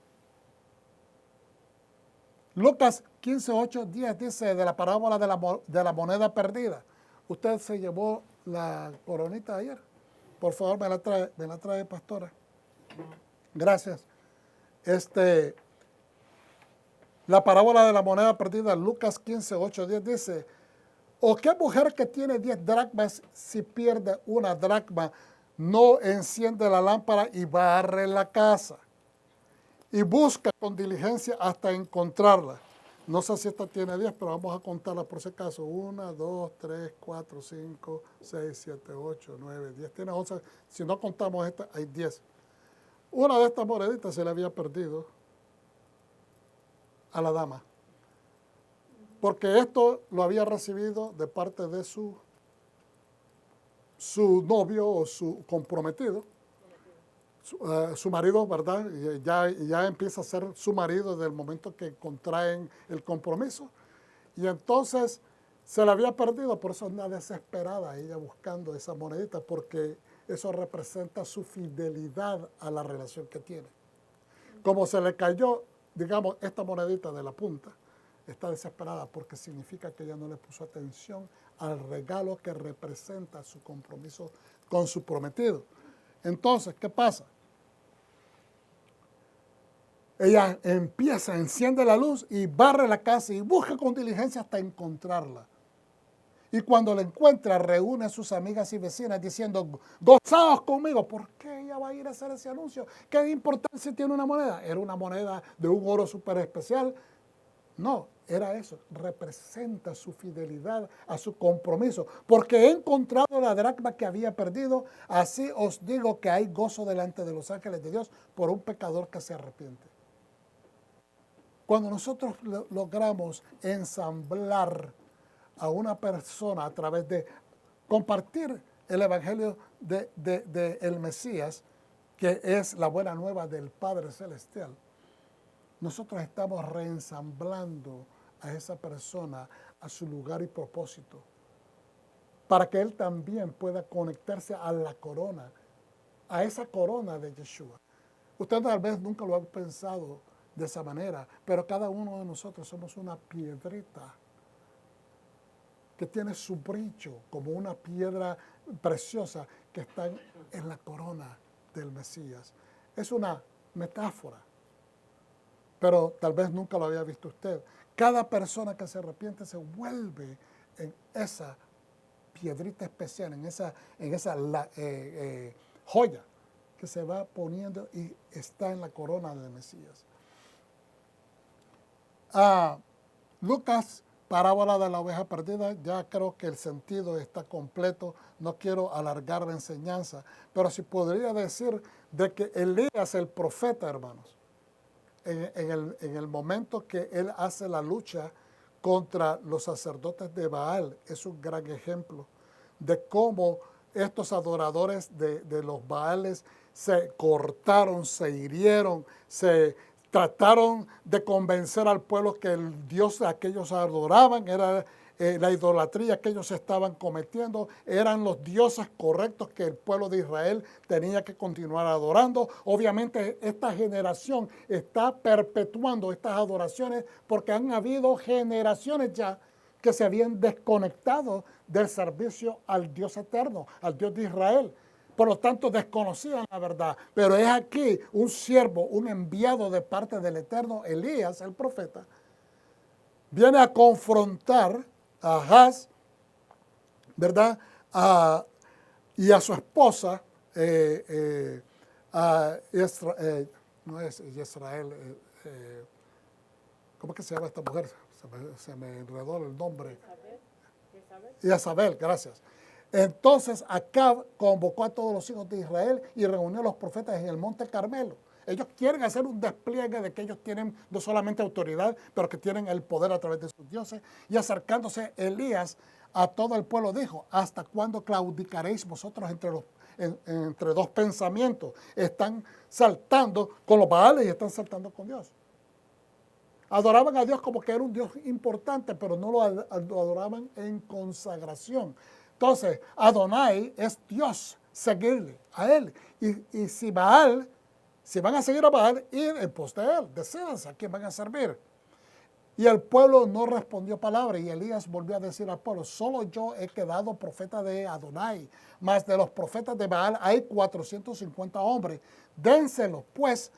Lucas 15:8, 10 dice de la parábola de la moneda perdida. Usted se llevó la coronita ayer. Por favor, me la trae, pastora. Gracias. La parábola de la moneda perdida, Lucas 15:8, 10 dice, ¿o qué mujer que tiene 10 dracmas, si pierde una dracma, no enciende la lámpara y barre la casa y busca con diligencia hasta encontrarla? No sé si esta tiene 10, pero vamos a contarla por si acaso. 1, 2, 3, 4, 5, 6, 7, 8, 9, 10. Tiene 11. Si no contamos esta, hay 10. Una de estas moneditas se le había perdido a la dama, porque esto lo había recibido de parte de su novio o su comprometido, su marido, ¿verdad? Y ya empieza a ser su marido desde el momento que contraen el compromiso. Y entonces se la había perdido, por eso anda desesperada ella buscando esa monedita, porque eso representa su fidelidad a la relación que tiene. Como se le cayó, digamos, esta monedita de la punta, está desesperada porque significa que ella no le puso atención al regalo que representa su compromiso con su prometido. Entonces, ¿qué pasa? Ella enciende la luz y barre la casa y busca con diligencia hasta encontrarla. Y cuando la encuentra, reúne a sus amigas y vecinas diciendo, gozaos conmigo. ¿Por qué ella va a ir a hacer ese anuncio? ¿Qué importancia tiene una moneda? ¿Era una moneda de un oro súper especial? No, era eso. Representa su fidelidad a su compromiso. Porque he encontrado la dracma que había perdido. Así os digo que hay gozo delante de los ángeles de Dios por un pecador que se arrepiente. Cuando nosotros logramos ensamblar a una persona a través de compartir el evangelio de el Mesías, que es la buena nueva del Padre Celestial, nosotros estamos reensamblando a esa persona a su lugar y propósito, para que él también pueda conectarse a la corona, a esa corona de Yeshua. Usted tal vez nunca lo ha pensado de esa manera, pero cada uno de nosotros somos una piedrita que tiene su brillo como una piedra preciosa que está en la corona del Mesías. Es una metáfora, pero tal vez nunca lo había visto usted. Cada persona que se arrepiente se vuelve en esa piedrita especial, en esa joya que se va poniendo y está en la corona del Mesías. Lucas, parábola de la oveja perdida, ya creo que el sentido está completo, no quiero alargar la enseñanza, pero sí podría decir de que Elías, el profeta, hermanos, en el momento que él hace la lucha contra los sacerdotes de Baal, es un gran ejemplo de cómo estos adoradores de los Baales se cortaron, se hirieron, se trataron de convencer al pueblo que el Dios que ellos adoraban era la idolatría que ellos estaban cometiendo, eran los dioses correctos que el pueblo de Israel tenía que continuar adorando. Obviamente esta generación está perpetuando estas adoraciones porque han habido generaciones ya que se habían desconectado del servicio al Dios eterno, al Dios de Israel. Por lo tanto, desconocían la verdad. Pero es aquí un siervo, un enviado de parte del Eterno, Elías, el profeta, viene a confrontar a Ahaz, ¿verdad? Y a su esposa, no es Israel, ¿cómo es que se llama esta mujer? Se me enredó el nombre. Jezabel, gracias. Entonces Acab convocó a todos los hijos de Israel y reunió a los profetas en el monte Carmelo. Ellos quieren hacer un despliegue de que ellos tienen no solamente autoridad, pero que tienen el poder a través de sus dioses. Y acercándose Elías a todo el pueblo dijo, ¿hasta cuándo claudicaréis vosotros entre dos pensamientos? Están saltando con los Baales y están saltando con Dios. Adoraban a Dios como que era un Dios importante, pero no lo adoraban en consagración. Entonces, Adonai es Dios, seguirle a él. Y si van a seguir a Baal, ir en pos de él, decídanse a quién van a servir. Y el pueblo no respondió palabra, y Elías volvió a decir al pueblo, solo yo he quedado profeta de Adonai, mas de los profetas de Baal hay 450 hombres. Dénseles pues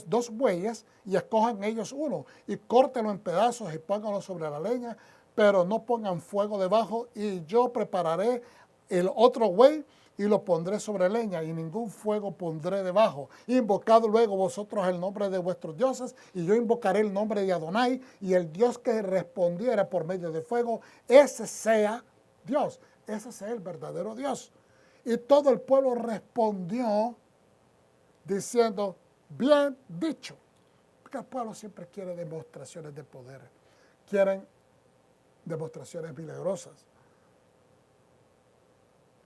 2 bueyes y escojan ellos uno y córtenlo en pedazos y pónganlo sobre la leña, pero no pongan fuego debajo, y yo prepararé el otro buey y lo pondré sobre leña y ningún fuego pondré debajo. Invocad luego vosotros el nombre de vuestros dioses y yo invocaré el nombre de Adonai, y el Dios que respondiera por medio de fuego, ese sea Dios, ese sea el verdadero Dios. Y todo el pueblo respondió diciendo, bien dicho. Porque el pueblo siempre quiere demostraciones de poder. Quieren demostraciones milagrosas.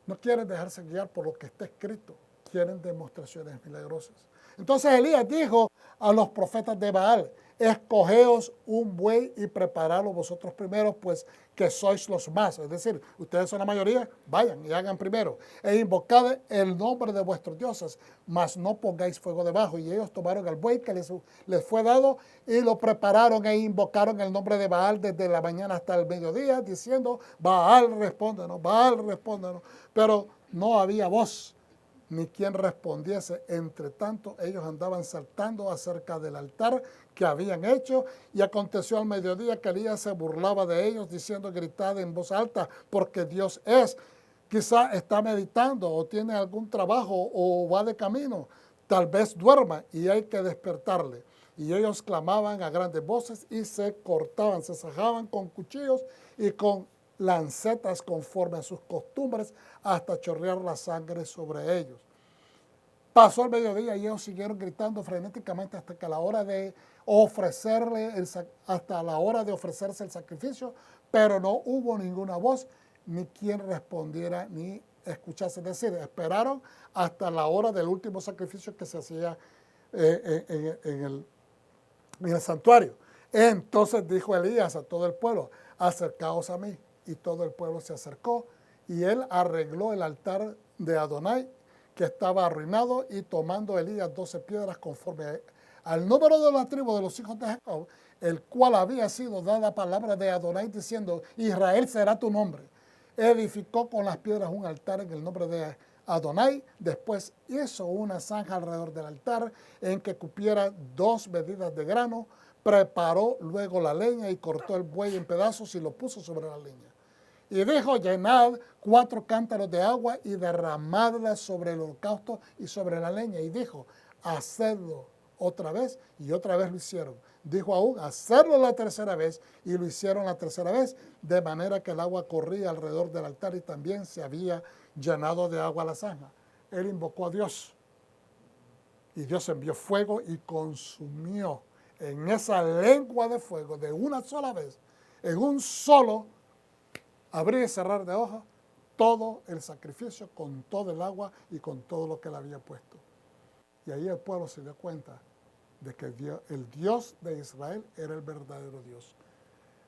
No quieren dejarse guiar por lo que está escrito. Quieren demostraciones milagrosas. Entonces Elías dijo a los profetas de Baal, escogeos un buey y preparadlo vosotros primero, pues que sois los más. Es decir, ustedes son la mayoría, vayan y hagan primero. E invocad el nombre de vuestros dioses, mas no pongáis fuego debajo. Y ellos tomaron el buey que les fue dado y lo prepararon e invocaron el nombre de Baal desde la mañana hasta el mediodía, diciendo, Baal, respóndanos, Baal, respóndanos. Pero no había voz ni quien respondiese. Entre tanto, ellos andaban saltando acerca del altar que habían hecho, y aconteció al mediodía que Elías se burlaba de ellos, diciendo, gritad en voz alta, porque Dios es. Quizá está meditando, o tiene algún trabajo, o va de camino. Tal vez duerma, y hay que despertarle. Y ellos clamaban a grandes voces, y se cortaban, se sajaban con cuchillos y con lancetas conforme a sus costumbres, hasta chorrear la sangre sobre ellos. Pasó el mediodía y ellos siguieron gritando frenéticamente hasta la hora de ofrecerse el sacrificio, pero no hubo ninguna voz, ni quien respondiera, ni escuchase. Es decir, esperaron hasta la hora del último sacrificio que se hacía en el santuario. Entonces dijo Elías a todo el pueblo, acercaos a mí. Y todo el pueblo se acercó, y él arregló el altar de Adonai, que estaba arruinado, y tomando Elías 12 piedras conforme al número de la tribu de los hijos de Jacob, el cual había sido dada palabra de Adonai, diciendo, Israel será tu nombre. Edificó con las piedras un altar en el nombre de Adonai. Después hizo una zanja alrededor del altar en que cupiera 2 medidas de grano. Preparó luego la leña y cortó el buey en pedazos y lo puso sobre la leña. Y dijo, llenad 4 cántaros de agua y derramadla sobre el holocausto y sobre la leña. Y dijo, hacedlo, otra vez y otra vez lo hicieron. Dijo aún, hacerlo la tercera vez, y lo hicieron la tercera vez, de manera que el agua corría alrededor del altar y también se había llenado de agua la zanja. Él invocó a Dios y Dios envió fuego y consumió en esa lengua de fuego de una sola vez, en un solo abrir y cerrar de ojos, todo el sacrificio con todo el agua y con todo lo que él había puesto. Y ahí el pueblo se dio cuenta de que el Dios de Israel era el verdadero Dios.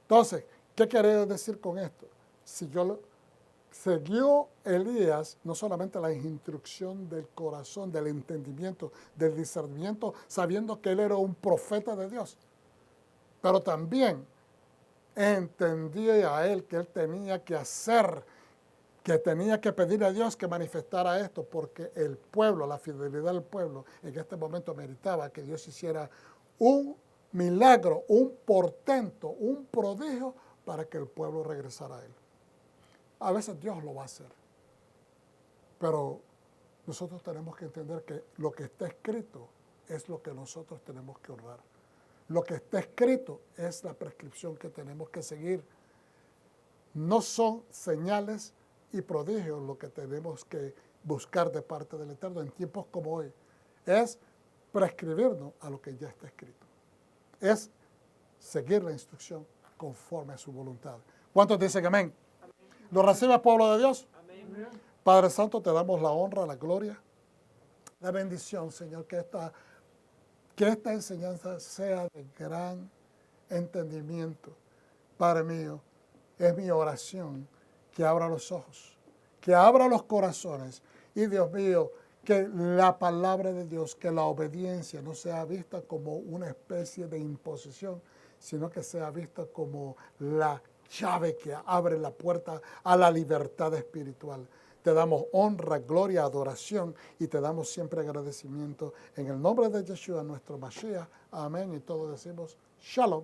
Entonces, ¿qué quiero decir con esto? Siguió Elías no solamente la instrucción del corazón, del entendimiento, del discernimiento, sabiendo que él era un profeta de Dios, pero también entendía a él que él tenía que hacer, que tenía que pedir a Dios que manifestara esto, porque el pueblo, la fidelidad del pueblo, en este momento meritaba que Dios hiciera un milagro, un portento, un prodigio para que el pueblo regresara a él. A veces Dios lo va a hacer, pero nosotros tenemos que entender que lo que está escrito es lo que nosotros tenemos que honrar. Lo que está escrito es la prescripción que tenemos que seguir. No son señales y prodigios lo que tenemos que buscar de parte del Eterno en tiempos como hoy. Es prescribirnos a lo que ya está escrito. Es seguir la instrucción conforme a su voluntad. ¿Cuántos dicen amén? ¿Lo recibe el pueblo de Dios? Amén. Padre Santo, te damos la honra, la gloria, la bendición, Señor, que esta enseñanza sea de gran entendimiento. Padre mío, es mi oración que abra los ojos, que abra los corazones. Y Dios mío, que la palabra de Dios, que la obediencia no sea vista como una especie de imposición, sino que sea vista como la llave que abre la puerta a la libertad espiritual. Te damos honra, gloria, adoración y te damos siempre agradecimiento. En el nombre de Yeshua, nuestro Mashiach. Amén. Y todos decimos Shalom.